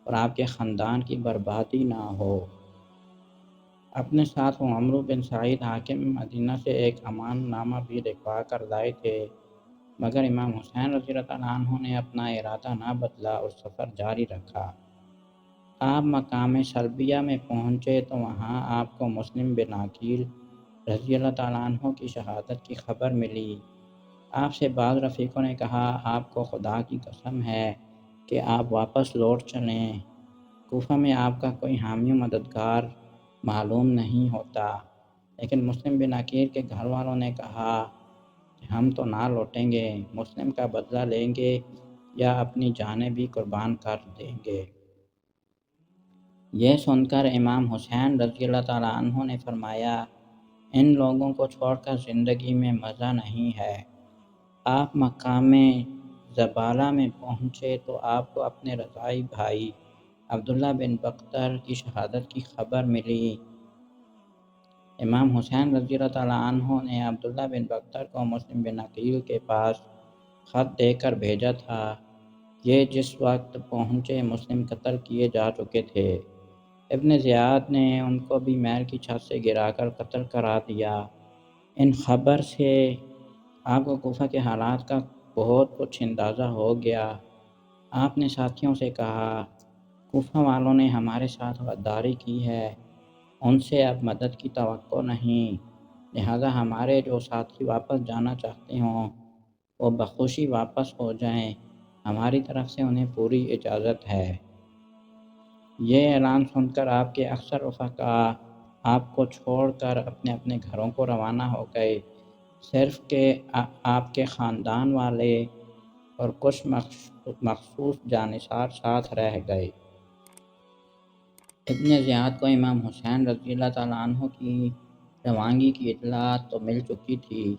اور آپ کے خاندان کی بربادی نہ ہو۔ اپنے ساتھ وہ عمرو بن سعید حاکم مدینہ سے ایک امان نامہ بھی لکھوا کر لائے تھے، مگر امام حسین رضی اللہ تعالیٰ عنہ نے اپنا ارادہ نہ بدلا اور سفر جاری رکھا۔ آپ مقام سلبیہ میں پہنچے تو وہاں آپ کو مسلم بن عقیل رضی اللہ تعالیٰ عنہ کی شہادت کی خبر ملی۔ آپ سے بعض رفیقوں نے کہا، آپ کو خدا کی قسم ہے کہ آپ واپس لوٹ چلیں، کوفہ میں آپ کا کوئی حامی و مددگار معلوم نہیں ہوتا۔ لیکن مسلم بن عقیل کے گھر والوں نے کہا کہ ہم تو نہ لوٹیں گے، مسلم کا بدلہ لیں گے یا اپنی جانیں بھی قربان کر دیں گے۔ یہ سن کر امام حسین رضی اللہ تعالیٰ عنہ نے فرمایا، ان لوگوں کو چھوڑ کر زندگی میں مزہ نہیں ہے۔ آپ مقام زبالہ میں پہنچے تو آپ کو اپنے رضاعی بھائی عبداللہ بن بختر کی شہادت کی خبر ملی۔ امام حسین رضی اللہ تعالیٰ عنہ نے عبداللہ بن بختر کو مسلم بن عقیل کے پاس خط دے کر بھیجا تھا۔ یہ جس وقت پہنچے مسلم قتل کیے جا چکے تھے۔ ابن زیاد نے ان کو بھی محل کی چھت سے گرا کر قتل کرا دیا۔ ان خبر سے آپ کو کوفہ کے حالات کا بہت کچھ اندازہ ہو گیا۔ آپ نے ساتھیوں سے کہا، کوفہ والوں نے ہمارے ساتھ غداری کی ہے، ان سے اب مدد کی توقع نہیں، لہذا ہمارے جو ساتھی واپس جانا چاہتے ہوں وہ بخوشی واپس ہو جائیں، ہماری طرف سے انہیں پوری اجازت ہے۔ یہ اعلان سن کر آپ کے اکثر رفقاء آپ کو چھوڑ کر اپنے اپنے گھروں کو روانہ ہو گئے، صرف کہ آپ کے خاندان والے اور کچھ مخصوص جانصار ساتھ رہ گئے۔ ابن زیاد کو امام حسین رضی اللہ تعالیٰ عنہ کی روانگی کی اطلاع تو مل چکی تھی،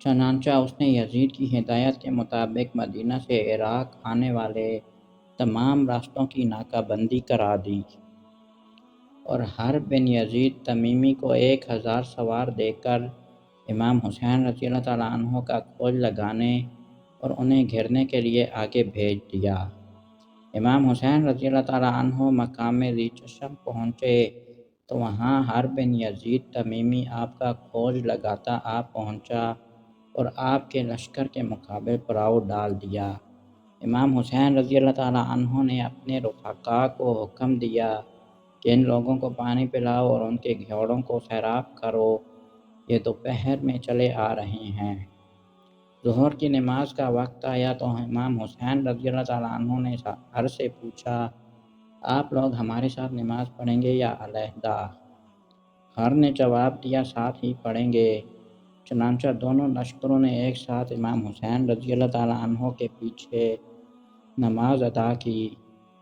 چنانچہ اس نے یزید کی ہدایت کے مطابق مدینہ سے عراق آنے والے تمام راستوں کی ناکہ بندی کرا دی اور حرب بن یزید تمیمی کو 1000 سوار دے کر امام حسین رضی اللہ تعالیٰ عنہ کا کھوج لگانے اور انہیں گھیرنے کے لیے آگے بھیج دیا۔ امام حسین رضی اللہ تعالیٰ عنہ مقام ذی چشم پہنچے تو وہاں حرب بن یزید تمیمی آپ کا کھوج لگاتا پہنچا اور آپ کے لشکر کے مقابل پڑاؤ ڈال دیا۔ امام حسین رضی اللہ تعالیٰ عنہ نے اپنے رفقاء کو حکم دیا کہ ان لوگوں کو پانی پلاؤ اور ان کے گھوڑوں کو سیراب کرو، یہ دوپہر میں چلے آ رہے ہیں۔ ظہر کی نماز کا وقت آیا تو امام حسین رضی اللہ تعالیٰ عنہ نے ہر سے پوچھا، آپ لوگ ہمارے ساتھ نماز پڑھیں گے یا علیحدہ؟ ہر نے جواب دیا، ساتھ ہی پڑھیں گے۔ چنانچہ دونوں لشکروں نے ایک ساتھ امام حسین رضی اللہ تعالیٰ عنہ کے پیچھے نماز ادا کی۔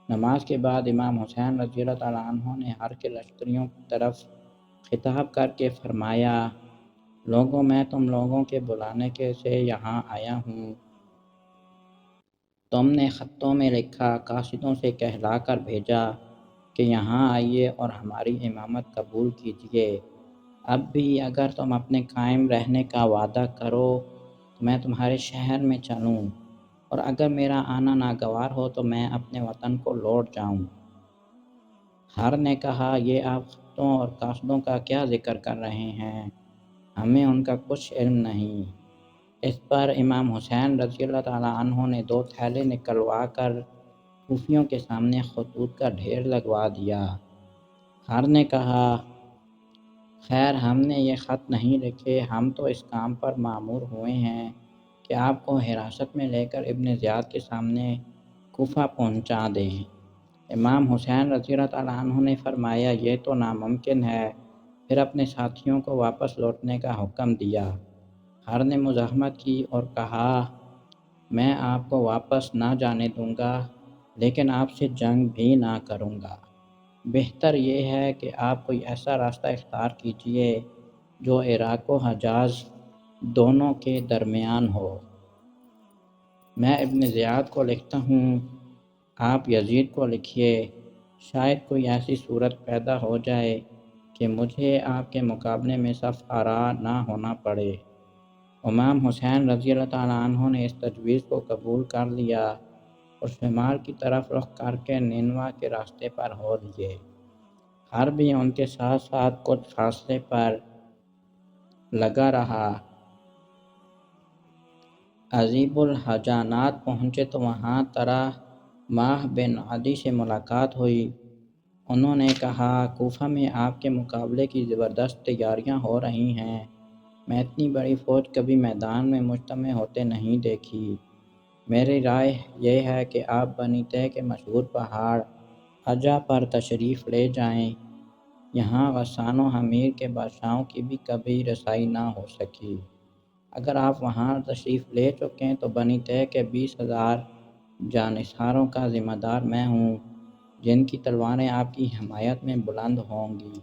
نماز کے بعد امام حسین رضی اللہ تعالیٰ عنہ نے ہر کے لشکریوں کی طرف خطاب کر کے فرمایا، لوگوں میں تم لوگوں کے بلانے سے یہاں آیا ہوں۔ تم نے خطوں میں لکھا، قاصدوں سے کہلا کر بھیجا کہ یہاں آئیے اور ہماری امامت قبول کیجیے۔ اب بھی اگر تم اپنے قائم رہنے کا وعدہ کرو تو میں تمہارے شہر میں چلوں، اور اگر میرا آنا ناگوار ہو تو میں اپنے وطن کو لوٹ جاؤں۔ ہر نے کہا، یہ آپ خطوں اور قاصدوں کا کیا ذکر کر رہے ہیں؟ ہمیں ان کا کچھ علم نہیں۔ اس پر امام حسین رضی اللہ تعالیٰ عنہ نے 2 تھیلے نکلوا کر کوفیوں کے سامنے خطوط کا ڈھیر لگوا دیا۔ ہر نے کہا، خیر ہم نے یہ خط نہیں لکھے، ہم تو اس کام پر مامور ہوئے ہیں کہ آپ کو حراست میں لے کر ابن زیاد کے سامنے کوفہ پہنچا دیں۔ امام حسین رضی اللہ تعالیٰ عنہ نے فرمایا، یہ تو ناممکن ہے۔ پھر اپنے ساتھیوں کو واپس لوٹنے کا حکم دیا۔ ہر نے مزاحمت کی اور کہا، میں آپ کو واپس نہ جانے دوں گا، لیکن آپ سے جنگ بھی نہ کروں گا۔ بہتر یہ ہے کہ آپ کوئی ایسا راستہ اختیار کیجیے جو عراق و حجاز دونوں کے درمیان ہو۔ میں ابن زیاد کو لکھتا ہوں، آپ یزید کو لکھیے، شاید کوئی ایسی صورت پیدا ہو جائے کہ مجھے آپ کے مقابلے میں صف آرا نہ ہونا پڑے۔ امام حسین رضی اللہ تعالیٰ عنہ نے اس تجویز کو قبول کر لیا اور شمال کی طرف رخ کر کے نینوا کے راستے پر ہو لیے۔ ہر بھی ان کے ساتھ ساتھ کچھ فاصلے پر لگا رہا۔ عزیب الحجانات پہنچے تو وہاں طرح بن عدی سے ملاقات ہوئی۔ انہوں نے کہا، کوفہ میں آپ کے مقابلے کی زبردست تیاریاں ہو رہی ہیں۔ میں اتنی بڑی فوج کبھی میدان میں مجتمع ہوتے نہیں دیکھی۔ میری رائے یہ ہے کہ آپ بنی طے کے مشہور پہاڑ عجا پر تشریف لے جائیں۔ یہاں غسان و حمیر کے بادشاہوں کی بھی کبھی رسائی نہ ہو سکی۔ اگر آپ وہاں تشریف لے چکیں تو بنی طے کے 20,000 جانصاروں کا ذمہ دار میں ہوں، جن کی تلواریں آپ کی حمایت میں بلند ہوں گی۔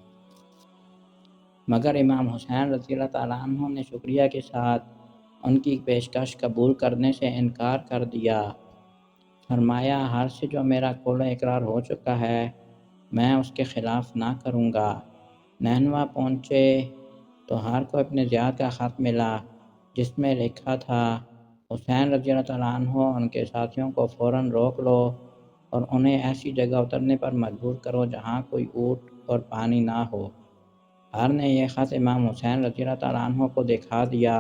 مگر امام حسین رضی اللہ تعالیٰ عنہ نے شکریہ کے ساتھ ان کی پیشکش قبول کرنے سے انکار کر دیا۔ فرمایا، ہر سے جو میرا قول و اقرار ہو چکا ہے، میں اس کے خلاف نہ کروں گا۔ نینوا پہنچے تو ہر کو ابن زیاد کا خط ملا، جس میں لکھا تھا، حسین رضی اللہ تعالیٰ عنہ ان کے ساتھیوں کو فوراً روک لو اور انہیں ایسی جگہ اترنے پر مجبور کرو جہاں کوئی اونٹ اور پانی نہ ہو۔ ہر نے یہ خط امام حسین رضی اللہ تعالیٰ عنہ کو دکھا دیا۔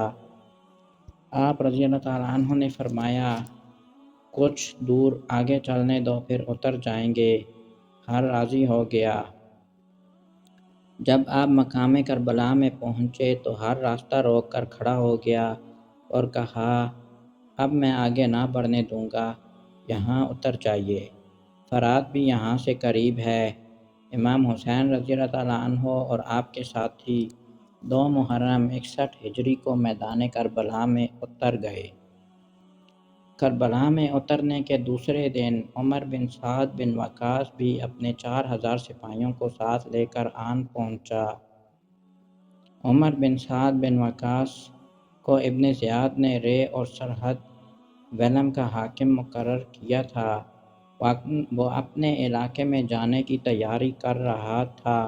آپ رضی اللہ تعالیٰ عنہ نے فرمایا، کچھ دور آگے چلنے دو، پھر اتر جائیں گے۔ ہر راضی ہو گیا۔ جب آپ مقام کربلا میں پہنچے تو ہر راستہ روک کر کھڑا ہو گیا اور کہا، اب میں آگے نہ بڑھنے دوں گا، یہاں اتر جائیے، فرات بھی یہاں سے قریب ہے۔ امام حسین رضی اللہ تعالیٰ عنہ اور آپ کے ساتھی 2 محرم 61 ہجری کو میدان کربلا میں اتر گئے۔ کربلا میں اترنے کے دوسرے دن عمر بن سعد بن وقاص بھی اپنے 4000 سپاہیوں کو ساتھ لے کر آن پہنچا۔ عمر بن سعد بن وقاص کو ابن زیاد نے رے اور سرحد ویلم کا حاکم مقرر کیا تھا۔ وہ اپنے علاقے میں جانے کی تیاری کر رہا تھا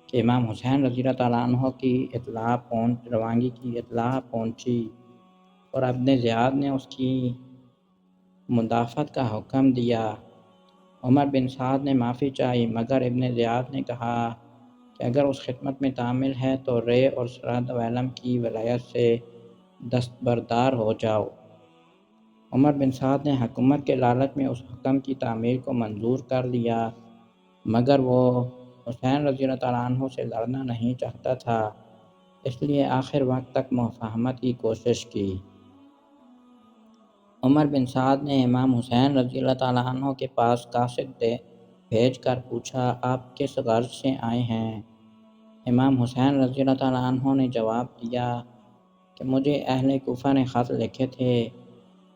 کہ امام حسین رضی اللہ تعالیٰ عنہ کی روانگی کی اطلاع پہنچی اور ابن زیاد نے اس کی مدافعت کا حکم دیا۔ عمر بن سعد نے معافی چاہی، مگر ابن زیاد نے کہا کہ اگر اس خدمت میں تعمیل ہے تو رے اور سرحد ویلم کی ولایت سے دستبردار ہو جاؤ۔ عمر بن سعد نے حکومت کے لالچ میں اس حکم کی تعمیل کو منظور کر لیا، مگر وہ حسین رضی اللہ تعالیٰ عنہ سے لڑنا نہیں چاہتا تھا، اس لیے آخر وقت تک مفاہمت کی کوشش کی۔ عمر بن سعد نے امام حسین رضی اللہ تعالیٰ عنہ کے پاس قاصد بھیج کر پوچھا، آپ کس غرض سے آئے ہیں؟ امام حسین رضی اللہ تعالیٰ عنہ نے جواب دیا کہ مجھے اہل کوفہ نے خط لکھے تھے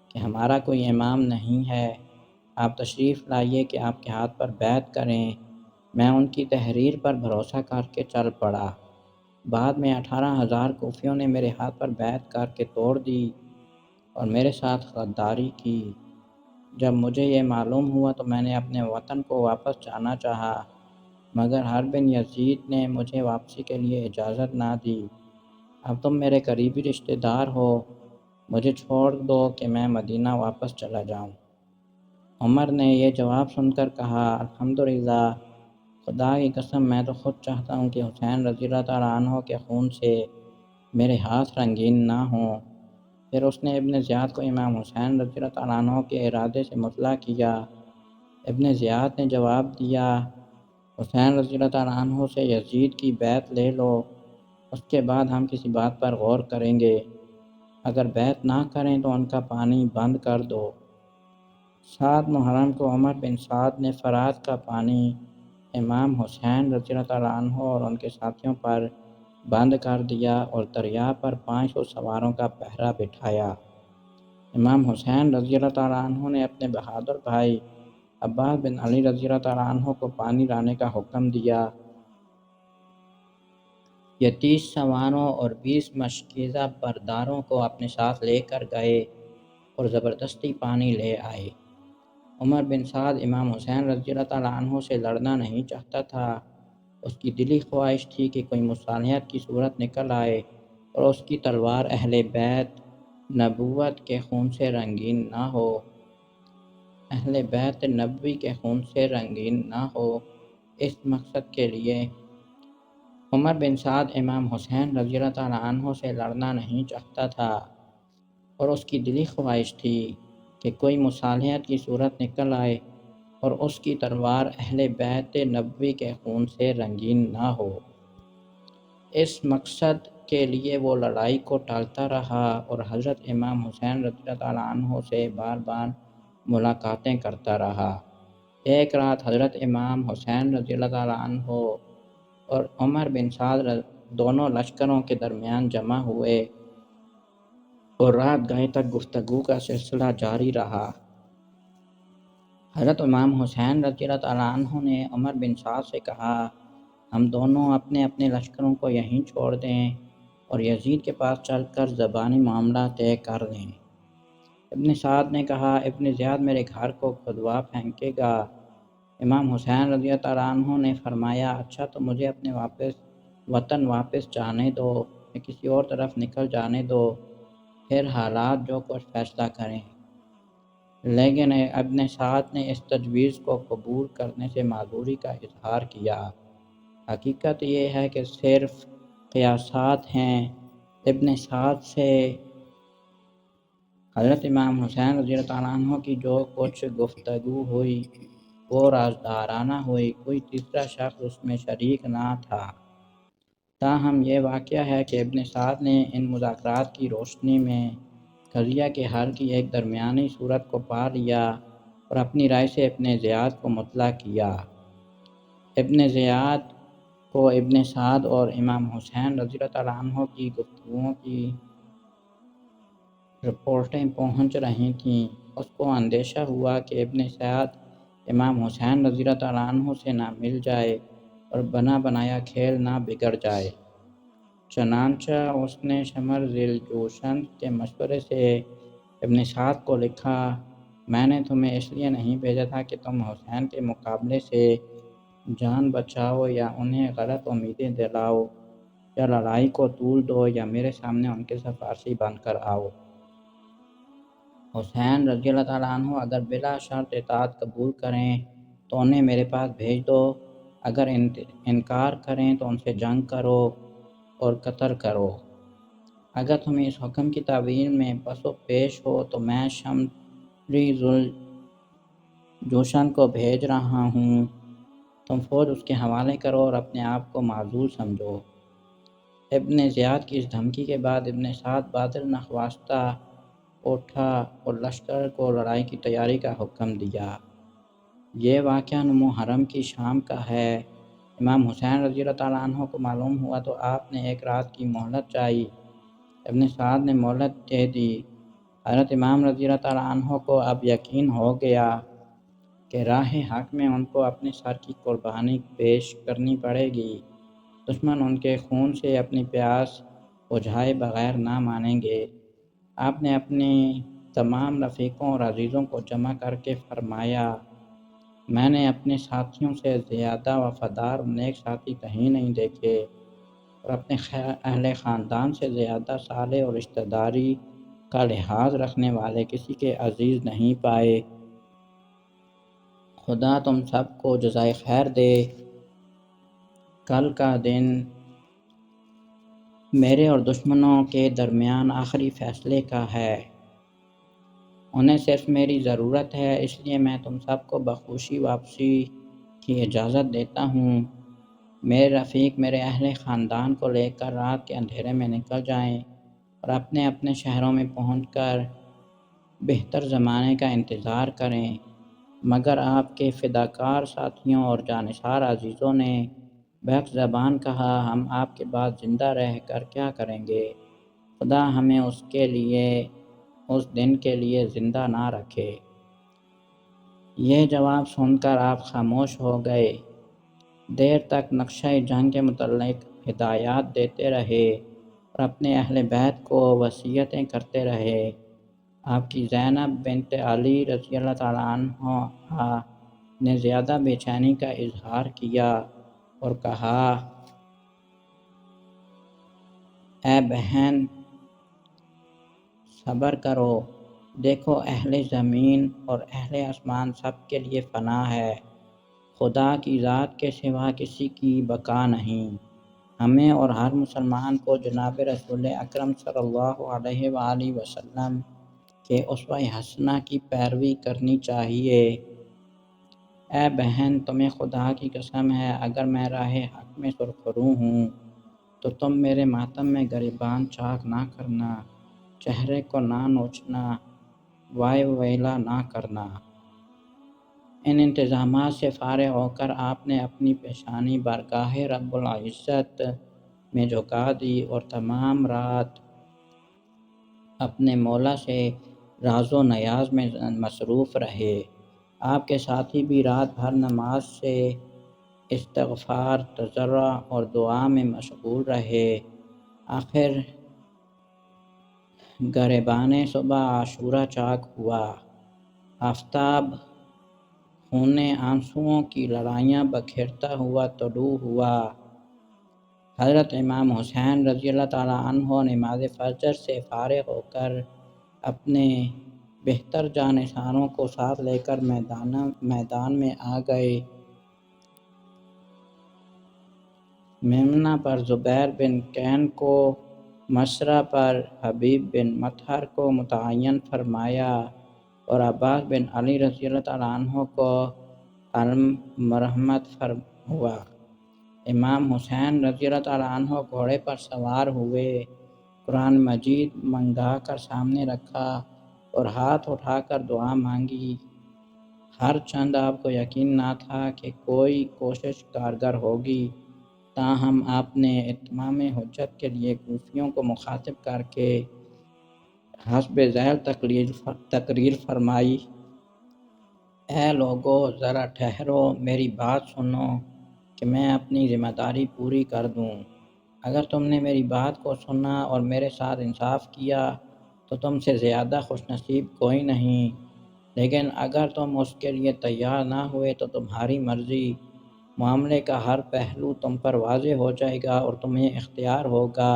کہ ہمارا کوئی امام نہیں ہے، آپ تشریف لائیے کہ آپ کے ہاتھ پر بیعت کریں۔ میں ان کی تحریر پر بھروسہ کر کے چل پڑا۔ بعد میں 18,000 کوفیوں نے میرے ہاتھ پر بیعت کر کے توڑ دی اور میرے ساتھ غداری کی۔ جب مجھے یہ معلوم ہوا تو میں نے اپنے وطن کو واپس جانا چاہا، مگر حرب بن یزید نے مجھے واپسی کے لیے اجازت نہ دی۔ اب تم میرے قریبی رشتہ دار ہو، مجھے چھوڑ دو کہ میں مدینہ واپس چلا جاؤں۔ عمر نے یہ جواب سن کر کہا، الحمدللہ، خدا کی قسم میں تو خود چاہتا ہوں کہ حسین رضی اللہ تعالیٰ عنہ کے خون سے میرے ہاتھ رنگین نہ ہوں۔ پھر اس نے ابن زیاد کو امام حسین رضی اللہ تعالیٰ عنہ کے ارادے سے مطلع کیا۔ ابن زیاد نے جواب دیا، حسین رضی اللہ تعالیٰ عنہ سے یزید کی بیعت لے لو، اس کے بعد ہم کسی بات پر غور کریں گے، اگر بیعت نہ کریں تو ان کا پانی بند کر دو۔ 7 محرم کو عمر بن سعد نے فرات کا پانی امام حسین رضی اللہ تعالیٰ عنہ اور ان کے ساتھیوں پر بند کر دیا اور دریا پر 500 سواروں کا پہرا بٹھایا۔ امام حسین رضی اللہ تعالیٰ عنہ نے اپنے بہادر بھائی عباس بن علی رضی اللہ تعالیٰ عنہ کو پانی لانے کا حکم دیا۔ یہ 30 سواروں اور 20 مشکیزہ برداروں کو اپنے ساتھ لے کر گئے اور زبردستی پانی لے آئے۔ عمر بن سعد امام حسین رضی اللہ تعالیٰ عنہ سے لڑنا نہیں چاہتا تھا، اس کی دلی خواہش تھی کہ کوئی مصالحت کی صورت نکل آئے اور اس کی تلوار اہل بیت نبوت کے خون سے رنگین نہ ہو، اہل بیت نبوی کے خون سے رنگین نہ ہو۔ اس مقصد کے لیے عمر بن سعد امام حسین رضی اللہ تعالیٰ عنہ سے لڑنا نہیں چاہتا تھا اور اس کی دلی خواہش تھی کہ کوئی مصالحت کی صورت نکل آئے اور اس کی تلوار اہل بیت نبوی کے خون سے رنگین نہ ہو۔ اس مقصد کے لیے وہ لڑائی کو ٹالتا رہا اور حضرت امام حسین رضی اللہ تعالیٰ عنہ سے بار بار ملاقاتیں کرتا رہا۔ ایک رات حضرت امام حسین رضی اللہ تعالیٰ عنہ اور عمر بن سعد دونوں لشکروں کے درمیان جمع ہوئے اور رات گئے تک گفتگو کا سلسلہ جاری رہا۔ حضرت امام حسین رضی اللہ تعالیٰ عنہ نے عمر بن سعد سے کہا، ہم دونوں اپنے اپنے لشکروں کو یہیں چھوڑ دیں اور یزید کے پاس چل کر زبانی معاملہ طے کر لیں۔ ابن سعد نے کہا، ابن زیاد میرے گھر کو کھودوا پھینکے گا۔ امام حسین رضی اللہ تعالیٰ عنہ نے فرمایا، اچھا تو مجھے اپنے وطن واپس جانے دو یا کسی اور طرف نکل جانے دو، پھر حالات جو کچھ فیصلہ کریں۔ لیکن ابن سعد نے اس تجویز کو قبول کرنے سے معذوری کا اظہار کیا۔ حقیقت یہ ہے کہ صرف قیاسات ہیں۔ ابن سعد سے حضرت امام حسین رضی اللہ تعالیٰ عنہ کی جو کچھ گفتگو ہوئی وہ رازدارانہ ہوئی، کوئی تیسرا شخص اس میں شریک نہ تھا۔ تاہم یہ واقعہ ہے کہ ابن سعد نے ان مذاکرات کی روشنی میں قضیہ کے حل کی ایک درمیانی صورت کو پا لیا اور اپنی رائے سے ابن زیاد کو مطلع کیا۔ ابن زیاد کو ابن سعد اور امام حسین رضی اللہ تعالیٰ عنہ کی گفتگوؤں کی رپورٹیں پہنچ رہی تھیں۔ اس کو اندیشہ ہوا کہ ابن سعد امام حسین رضی اللہ تعالیٰ عنہ سے نہ مل جائے اور بنا بنایا کھیل نہ بگڑ جائے۔ چنانچہ اس نے شمر ذیل جوشن کے مشورے سے ابن سعد کو لکھا، میں نے تمہیں اس لیے نہیں بھیجا تھا کہ تم حسین کے مقابلے سے جان بچاؤ یا انہیں غلط امیدیں دلاؤ یا لڑائی کو طول دو یا میرے سامنے ان کے سفارشی بن کر آؤ۔ حسین رضی اللہ تعالیٰ عنہ اگر بلا شرط اطاعت قبول کریں تو انہیں میرے پاس بھیج دو، اگر انکار کریں تو ان سے جنگ کرو اور قتل کرو۔ اگر تم اس حکم کی تعبیر میں پس و پیش ہو تو میں شمری ذوال جوشن کو بھیج رہا ہوں، تم فوج اس کے حوالے کرو اور اپنے آپ کو معذور سمجھو۔ ابن زیاد کی اس دھمکی کے بعد ابن سعد بادل نخواستہ اٹھا اور لشکر کو لڑائی کی تیاری کا حکم دیا۔ یہ واقعہ محرم کی شام کا ہے۔ امام حسین رضی اللہ تعالیٰ عنہ کو معلوم ہوا تو آپ نے ایک رات کی مہلت چاہی۔ ابن سعد نے مہلت دے دی۔ حضرت امام رضی اللہ تعالیٰ عنہ کو اب یقین ہو گیا کہ راہ حق میں ان کو اپنے سر کی قربانی پیش کرنی پڑے گی۔ دشمن ان کے خون سے اپنی پیاس بجھائے بغیر نہ مانیں گے۔ آپ نے اپنے تمام رفیقوں اور عزیزوں کو جمع کر کے فرمایا، میں نے اپنے ساتھیوں سے زیادہ وفادار اور نیک ساتھی کہیں نہیں دیکھے اور اپنے اہل خاندان سے زیادہ صالح اور رشتہ داری کا لحاظ رکھنے والے کسی کے عزیز نہیں پائے۔ خدا تم سب کو جزائے خیر دے۔ کل کا دن میرے اور دشمنوں کے درمیان آخری فیصلے کا ہے۔ انہیں صرف میری ضرورت ہے، اس لیے میں تم سب کو بخوشی واپسی کی اجازت دیتا ہوں۔ میرے رفیق میرے اہل خاندان کو لے کر رات کے اندھیرے میں نکل جائیں اور اپنے اپنے شہروں میں پہنچ کر بہتر زمانے کا انتظار کریں۔ مگر آپ کے فداکار ساتھیوں اور جانثار عزیزوں نے بحق زبان کہا، ہم آپ کے بعد زندہ رہ کر کیا کریں گے؟ خدا ہمیں اس دن کے لیے زندہ نہ رکھے۔ یہ جواب سن کر آپ خاموش ہو گئے۔ دیر تک نقشہ جنگ کے متعلق ہدایات دیتے رہے اور اپنے اہل بیت کو وصیتیں کرتے رہے۔ آپ کی زینب بنت علی رضی اللہ تعالیٰ عنہا نے زیادہ بے چینی کا اظہار کیا اور کہا، اے بہن صبر کرو، دیکھو اہل زمین اور اہل آسمان سب کے لیے فنا ہے، خدا کی ذات کے سوا کسی کی بقا نہیں۔ ہمیں اور ہر مسلمان کو جناب رسول اکرم صلی اللہ علیہ وآلہ وسلم کے اسوہ حسنہ کی پیروی کرنی چاہیے۔ اے بہن تمہیں خدا کی قسم ہے، اگر میں راہ حق میں سرخرو ہوں تو تم میرے ماتم میں گریباں چاک نہ کرنا، چہرے کو نہ نوچنا، وائے ویلا نہ کرنا۔ ان انتظامات سے فارغ ہو کر آپ نے اپنی پیشانی بارگاہ رب العزت میں جھکا دی اور تمام رات اپنے مولا سے راز و نیاز میں مصروف رہے۔ آپ کے ساتھی بھی رات بھر نماز سے استغفار، تضرع اور دعا میں مشغول رہے۔ آخر گریباں صبح عاشوراء چاک ہوا۔ آفتاب خون آنسوؤں کی لڑیاں بکھیرتا ہوا طلوع ہوا۔ حضرت امام حسین رضی اللہ تعالیٰ عنہ نماز فجر سے فارغ ہو کر اپنے بہتر جانثاروں کو ساتھ لے کر میدان میں آ گئے۔ میمنہ پر زبیر بن کین کو، مسرہ پر حبیب بن مطہر کو متعین فرمایا اور عباس بن علی رضی اللہ تعالیٰ عنہ کو المرحمت ہوا۔ امام حسین رضی اللہ تعالیٰ عنہ گھوڑے پر سوار ہوئے، قرآن مجید منگا کر سامنے رکھا اور ہاتھ اٹھا کر دعا مانگی۔ ہر چند آپ کو یقین نہ تھا کہ کوئی کوشش کارگر ہوگی، تاہم آپ نے اتمام حجت کے لیے کوفیوں کو مخاطب کر کے حسب ذیل تقریر فرمائی: اے لوگو، ذرا ٹھہرو، میری بات سنو کہ میں اپنی ذمہ داری پوری کر دوں۔ اگر تم نے میری بات کو سنا اور میرے ساتھ انصاف کیا تو تم سے زیادہ خوش نصیب کوئی نہیں، لیکن اگر تم اس کے لیے تیار نہ ہوئے تو تمہاری مرضی، معاملے کا ہر پہلو تم پر واضح ہو جائے گا اور تمہیں اختیار ہوگا،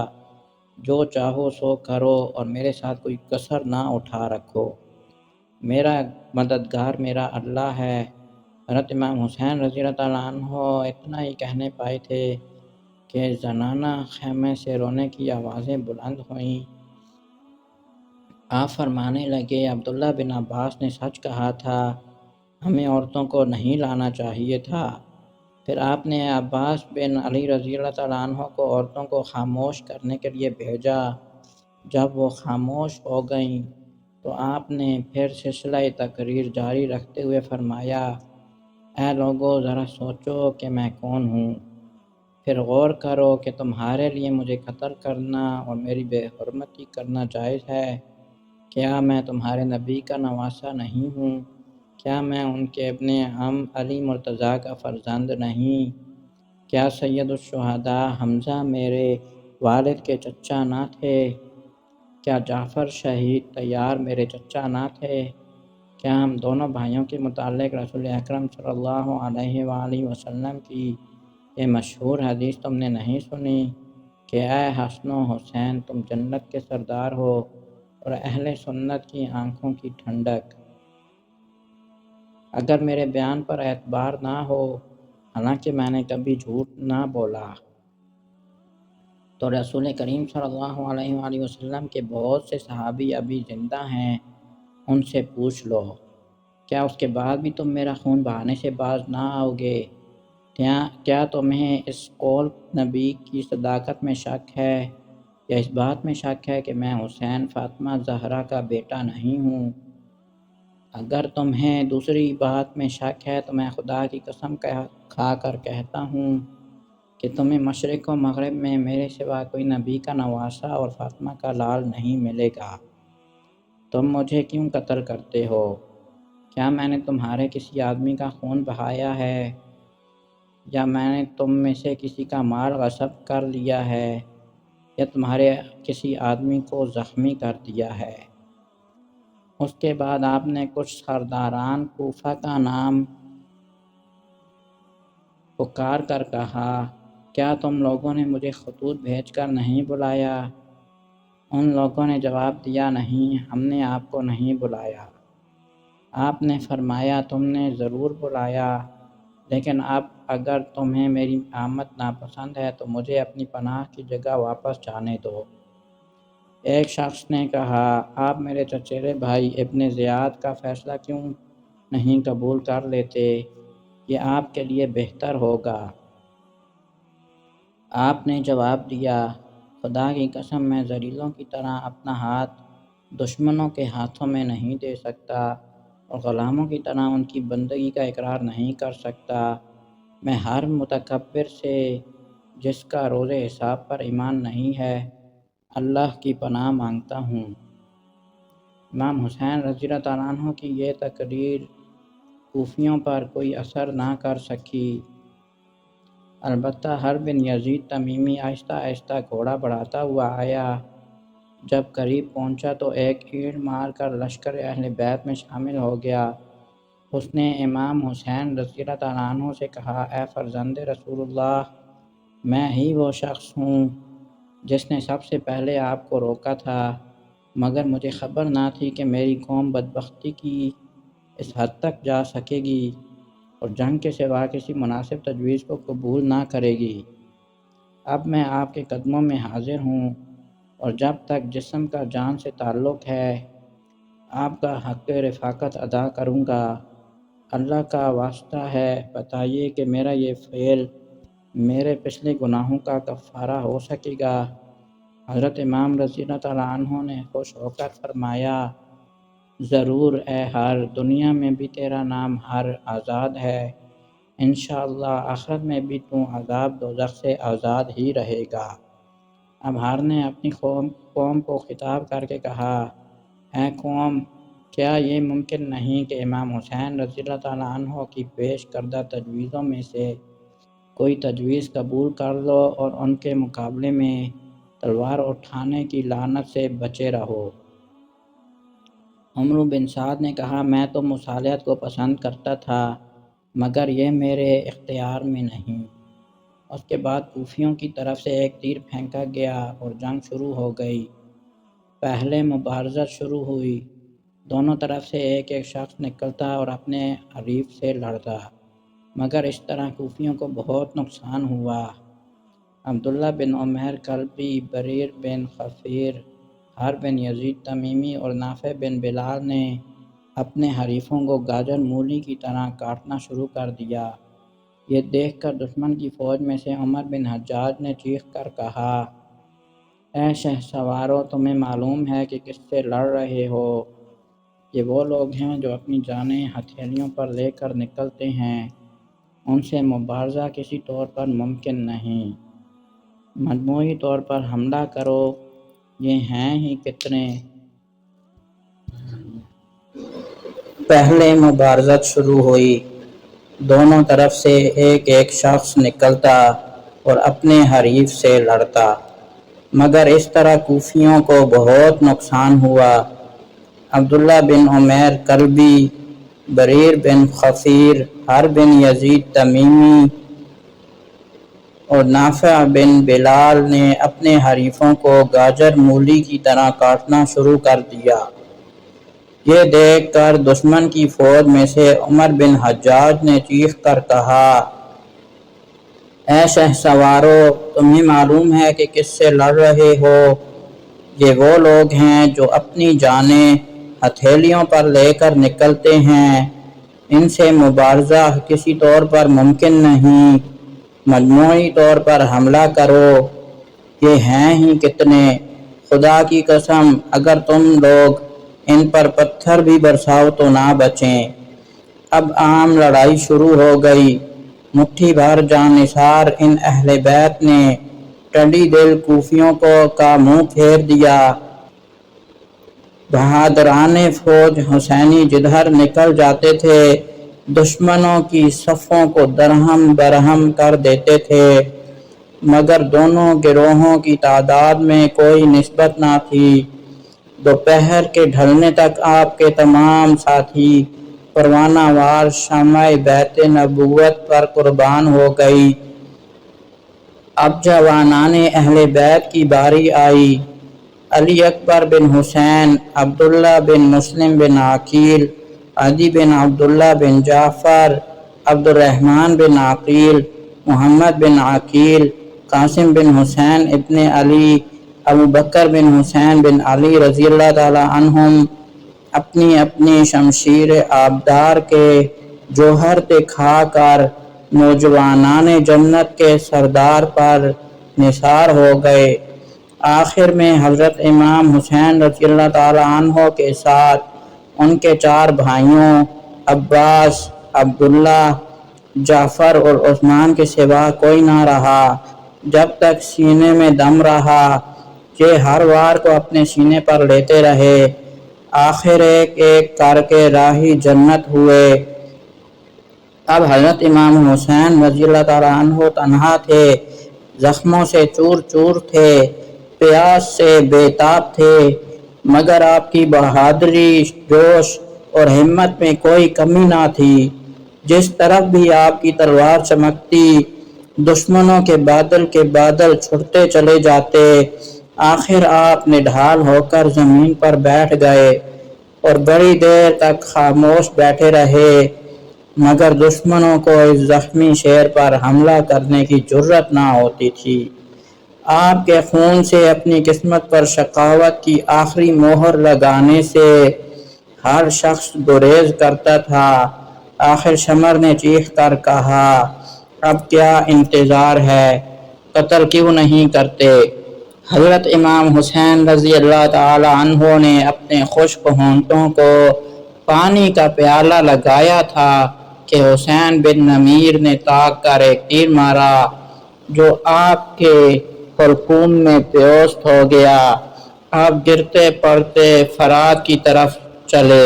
جو چاہو سو کرو اور میرے ساتھ کوئی کسر نہ اٹھا رکھو۔ میرا مددگار میرا اللہ ہے۔ حضرت امام حسین رضی اللہ تعالیٰ عنہ اتنا ہی کہنے پائے تھے کہ زنانہ خیمے سے رونے کی آوازیں بلند ہوئیں۔ آپ فرمانے لگے: عبداللہ بن عباس نے سچ کہا تھا، ہمیں عورتوں کو نہیں لانا چاہیے تھا۔ پھر آپ نے عباس بن علی رضی اللہ تعالیٰ عنہ کو عورتوں کو خاموش کرنے کے لیے بھیجا۔ جب وہ خاموش ہو گئیں تو آپ نے پھر سلسلہ تقریر جاری رکھتے ہوئے فرمایا: اے لوگو، ذرا سوچو کہ میں کون ہوں، پھر غور کرو کہ تمہارے لیے مجھے قتل کرنا اور میری بے حرمتی کرنا جائز ہے۔ کیا میں تمہارے نبی کا نواسہ نہیں ہوں؟ کیا میں ان کے ابن عم علی مرتضیٰ کا فرزند نہیں؟ کیا سید الشہداء حمزہ میرے والد کے چچا نہ تھے؟ کیا جعفر شہید طیار میرے چچا نہ تھے؟ کیا ہم دونوں بھائیوں کے متعلق رسول اکرم صلی اللہ علیہ وآلہ وسلم کی یہ مشہور حدیث تم نے نہیں سنی کہ اے حسن و حسین، تم جنت کے سردار ہو اور اہل سنت کی آنکھوں کی ٹھنڈک؟ اگر میرے بیان پر اعتبار نہ ہو، حالانکہ میں نے کبھی جھوٹ نہ بولا، تو رسول کریم صلی اللہ علیہ وآلہ وسلم کے بہت سے صحابی ابھی زندہ ہیں، ان سے پوچھ لو۔ کیا اس کے بعد بھی تم میرا خون بہانے سے باز نہ آؤ گے؟ کیا تمہیں اس قول نبی کی صداقت میں شک ہے، یا اس بات میں شک ہے کہ میں حسین فاطمہ زہرا کا بیٹا نہیں ہوں؟ اگر تمہیں دوسری بات میں شک ہے تو میں خدا کی قسم کھا کر کہتا ہوں کہ تمہیں مشرق و مغرب میں میرے سوا کوئی نبی کا نواسہ اور فاطمہ کا لال نہیں ملے گا۔ تم مجھے کیوں قتل کرتے ہو؟ کیا میں نے تمہارے کسی آدمی کا خون بہایا ہے، یا میں نے تم میں سے کسی کا مال غصب کر لیا ہے، یا تمہارے کسی آدمی کو زخمی کر دیا ہے؟ اس کے بعد آپ نے کچھ سرداران کوفہ کا نام پکار کر کہا: کیا تم لوگوں نے مجھے خطوط بھیج کر نہیں بلایا؟ ان لوگوں نے جواب دیا: نہیں، ہم نے آپ کو نہیں بلایا۔ آپ نے فرمایا: تم نے ضرور بلایا، لیکن اب اگر تمہیں میری آمد ناپسند ہے تو مجھے اپنی پناہ کی جگہ واپس جانے دو۔ ایک شخص نے کہا: آپ میرے چچیرے بھائی ابن زیاد کا فیصلہ کیوں نہیں قبول کر لیتے؟ یہ آپ کے لیے بہتر ہوگا۔ آپ نے جواب دیا: خدا کی قسم، میں ذلیلوں کی طرح اپنا ہاتھ دشمنوں کے ہاتھوں میں نہیں دے سکتا اور غلاموں کی طرح ان کی بندگی کا اقرار نہیں کر سکتا۔ میں ہر متکبر سے، جس کا روز حساب پر ایمان نہیں ہے، اللہ کی پناہ مانگتا ہوں۔ امام حسین رضی اللہ تعالیٰ عنہ کی یہ تقریر کوفیوں پر کوئی اثر نہ کر سکی۔ البتہ حرب بن یزید تمیمی آہستہ آہستہ گھوڑا بڑھاتا ہوا آیا۔ جب قریب پہنچا تو ایک اینٹ مار کر لشکر اہل بیت میں شامل ہو گیا۔ اس نے امام حسین رضی اللہ تعالیٰ عنہ سے کہا: اے فرزند رسول اللہ، میں ہی وہ شخص ہوں جس نے سب سے پہلے آپ کو روکا تھا، مگر مجھے خبر نہ تھی کہ میری قوم بدبختی کی اس حد تک جا سکے گی اور جنگ کے سوا کسی مناسب تجویز کو قبول نہ کرے گی۔ اب میں آپ کے قدموں میں حاضر ہوں، اور جب تک جسم کا جان سے تعلق ہے آپ کا حق رفاقت ادا کروں گا۔ اللہ کا واسطہ ہے، بتائیے کہ میرا یہ فعل میرے پچھلے گناہوں کا کفارہ ہو سکے گا؟ حضرت امام رضی اللہ تعالیٰ عنہ نے خوش ہو کر فرمایا، ضرور اے ہر، دنیا میں بھی تیرا نام ہر آزاد ہے، انشاءاللہ آخرت میں بھی تو عذاب دوزخ سے آزاد ہی رہے گا۔ اب ہر نے اپنی قوم کو خطاب کر کے کہا، اے قوم، کیا یہ ممکن نہیں کہ امام حسین رضی اللہ تعالیٰ عنہ کی پیش کردہ تجویزوں میں سے کوئی تجویز قبول کر لو اور ان کے مقابلے میں تلوار اٹھانے کی لعنت سے بچے رہو۔ عمرو بن سعد نے کہا، میں تو مصالحت کو پسند کرتا تھا مگر یہ میرے اختیار میں نہیں۔ اس کے بعد کوفیوں کی طرف سے ایک تیر پھینکا گیا اور جنگ شروع ہو گئی۔ پہلے مبارزت شروع ہوئی، دونوں طرف سے ایک ایک شخص نکلتا اور اپنے حریف سے لڑتا، مگر اس طرح کوفیوں کو بہت نقصان ہوا۔ عبداللہ بن عمیر کلبی، بریر بن خفیر، حرب بن یزید تمیمی اور نافع بن بلال نے اپنے حریفوں کو گاجر مولی کی طرح کاٹنا شروع کر دیا۔ یہ دیکھ کر دشمن کی فوج میں سے عمر بن حجاج نے چیخ کر کہا، اے شہسوارو، تمہیں معلوم ہے کہ کس سے لڑ رہے ہو؟ یہ وہ لوگ ہیں جو اپنی جانیں ہتھیلیوں پر لے کر نکلتے ہیں، ان سے مبارزہ کسی طور پر ممکن نہیں۔ مجموعی طور پر حملہ کرو، یہ ہیں ہی کتنے۔ پہلے مبارزت شروع ہوئی، دونوں طرف سے ایک ایک شخص نکلتا اور اپنے حریف سے لڑتا، مگر اس طرح کوفیوں کو بہت نقصان ہوا۔ عبداللہ بن عمیر کلبی، بریر بن خفیر، حرب بن یزید تمیمی اور نافع بن بلال نے اپنے حریفوں کو گاجر مولی کی طرح کاٹنا شروع کر دیا۔ یہ دیکھ کر دشمن کی فوج میں سے عمر بن حجاج نے چیخ کر کہا، اے شہسوارو، تمہیں معلوم ہے کہ کس سے لڑ رہے ہو؟ یہ وہ لوگ ہیں جو اپنی جانیں ہتھیلیوں پر لے کر نکلتے ہیں، ان سے مبارزہ کسی طور پر ممکن نہیں۔ مجموعی طور پر حملہ کرو، یہ ہیں ہی کتنے۔ خدا کی قسم، اگر تم لوگ ان پر پتھر بھی برساؤ تو نہ بچیں۔ اب عام لڑائی شروع ہو گئی۔ مٹھی بھر جان نثار ان اہل بیت نے ٹڈی دل کوفیوں کا منہ پھیر دیا۔ بہادران فوج حسینی جدھر نکل جاتے تھے، دشمنوں کی صفوں کو درہم برہم کر دیتے تھے، مگر دونوں گروہوں کی تعداد میں کوئی نسبت نہ تھی۔ دوپہر کے ڈھلنے تک آپ کے تمام ساتھی پروانہ وار شمع بیت نبوت پر قربان ہو گئی۔ اب جوانان اہل بیت کی باری آئی۔ علی اکبر بن حسین، عبداللہ بن مسلم بن عقیل، عدی بن عبداللہ بن جعفر، عبد الرحمن بن عقیل، محمد بن عقیل، قاسم بن حسین ابن علی، ابو بکر بن حسین بن علی رضی اللہ تعالیٰ عنہم اپنی اپنی شمشیر آبدار کے جوہر دکھا کر نوجوانان جنت کے سردار پر نثار ہو گئے۔ آخر میں حضرت امام حسین رضی اللہ تعالیٰ عنہ کے ساتھ ان کے چار بھائیوں عباس، عبداللہ، جعفر اور عثمان کے سوا کوئی نہ رہا۔ جب تک سینے میں دم رہا، یہ ہر وار کو اپنے سینے پر لیتے رہے، آخر ایک ایک کر کے راہی جنت ہوئے۔ اب حضرت امام حسین رضی اللہ تعالیٰ عنہ تنہا تھے، زخموں سے چور چور تھے، پیاس سے بے تاب تھے، مگر آپ کی بہادری، جوش اور ہمت میں کوئی کمی نہ تھی۔ جس طرف بھی آپ کی تلوار چمکتی، دشمنوں کے بادل چھٹتے چلے جاتے۔ آخر آپ نڈھال ہو کر زمین پر بیٹھ گئے اور بڑی دیر تک خاموش بیٹھے رہے، مگر دشمنوں کو اس زخمی شیر پر حملہ کرنے کی جرأت نہ ہوتی تھی۔ آپ کے خون سے اپنی قسمت پر شقاوت کی آخری مہر لگانے سے ہر شخص گریز کرتا تھا۔ آخر شمر نے چیخ کر کہا، اب کیا انتظار ہے، قتل کیوں نہیں کرتے؟ حضرت امام حسین رضی اللہ تعالی عنہ نے اپنے خشک ہونٹوں کو پانی کا پیالہ لگایا تھا کہ حسین بن نمیر نے طاق کر ایک تیر مارا جو آپ کے حلقوم میں پیوست ہو گیا۔ آپ گرتے پڑتے فرات کی طرف چلے،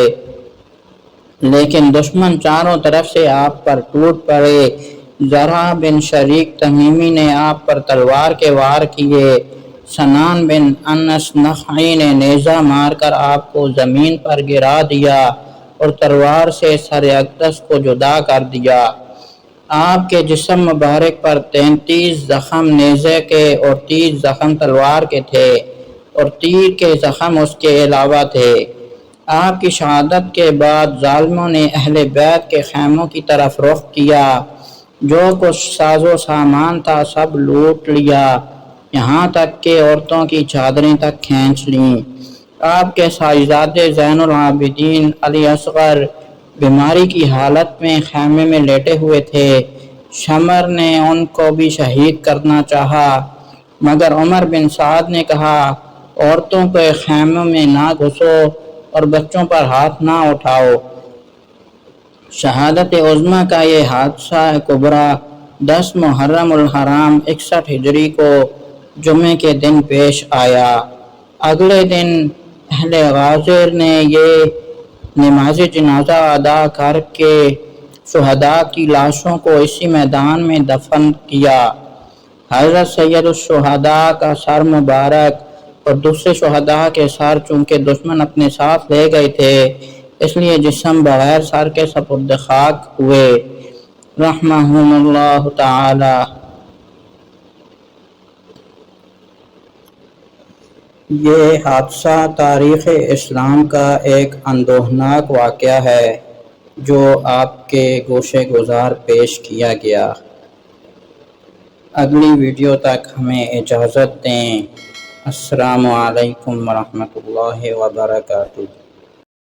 لیکن دشمن چاروں طرف سے آپ پر ٹوٹ پڑے۔ زرع بن شریک تمیمی نے آپ پر تلوار کے وار کیے۔ سنان بن انس نخعی نے نیزہ مار کر آپ کو زمین پر گرا دیا اور تلوار سے سر اقدس کو جدا کر دیا۔ آپ کے جسم مبارک پر 33 زخم نیزے کے اور 30 زخم تلوار کے تھے اور تیر کے زخم اس کے علاوہ تھے۔ آپ کی شہادت کے بعد ظالموں نے اہل بیت کے خیموں کی طرف رخ کیا۔ جو کچھ ساز و سامان تھا سب لوٹ لیا، یہاں تک کہ عورتوں کی چادریں تک کھینچ لیں۔ آپ کے صاحبزادے زین العابدین علی اصغر بیماری کی حالت میں خیمے میں لیٹے ہوئے تھے۔ شمر نے ان کو بھی شہید کرنا چاہا، مگر عمر بن سعد نے کہا عورتوں کے خیموں میں نہ گھسو اور بچوں پر ہاتھ نہ اٹھاؤ۔ شہادت عظمیٰ کا یہ حادثہ کبریٰ 10 محرم الحرام 61 ہجری کو جمعے کے دن پیش آیا۔ اگلے دن اہل غازر نے یہ نماز جنازہ ادا کر کے شہداء کی لاشوں کو اسی میدان میں دفن کیا۔ حضرت سید الشہداء کا سر مبارک اور دوسرے شہداء کے سر چونکہ دشمن اپنے ساتھ لے گئے تھے، اس لیے جسم بغیر سر کے سپرد خاک ہوئے، رحمہم اللہ تعالی۔ یہ حادثہ تاریخ اسلام کا ایک اندوہناک واقعہ ہے جو آپ کے گوشِ گزار پیش کیا گیا۔ اگلی ویڈیو تک ہمیں اجازت دیں۔ السلام علیکم ورحمۃ اللہ وبرکاتہ۔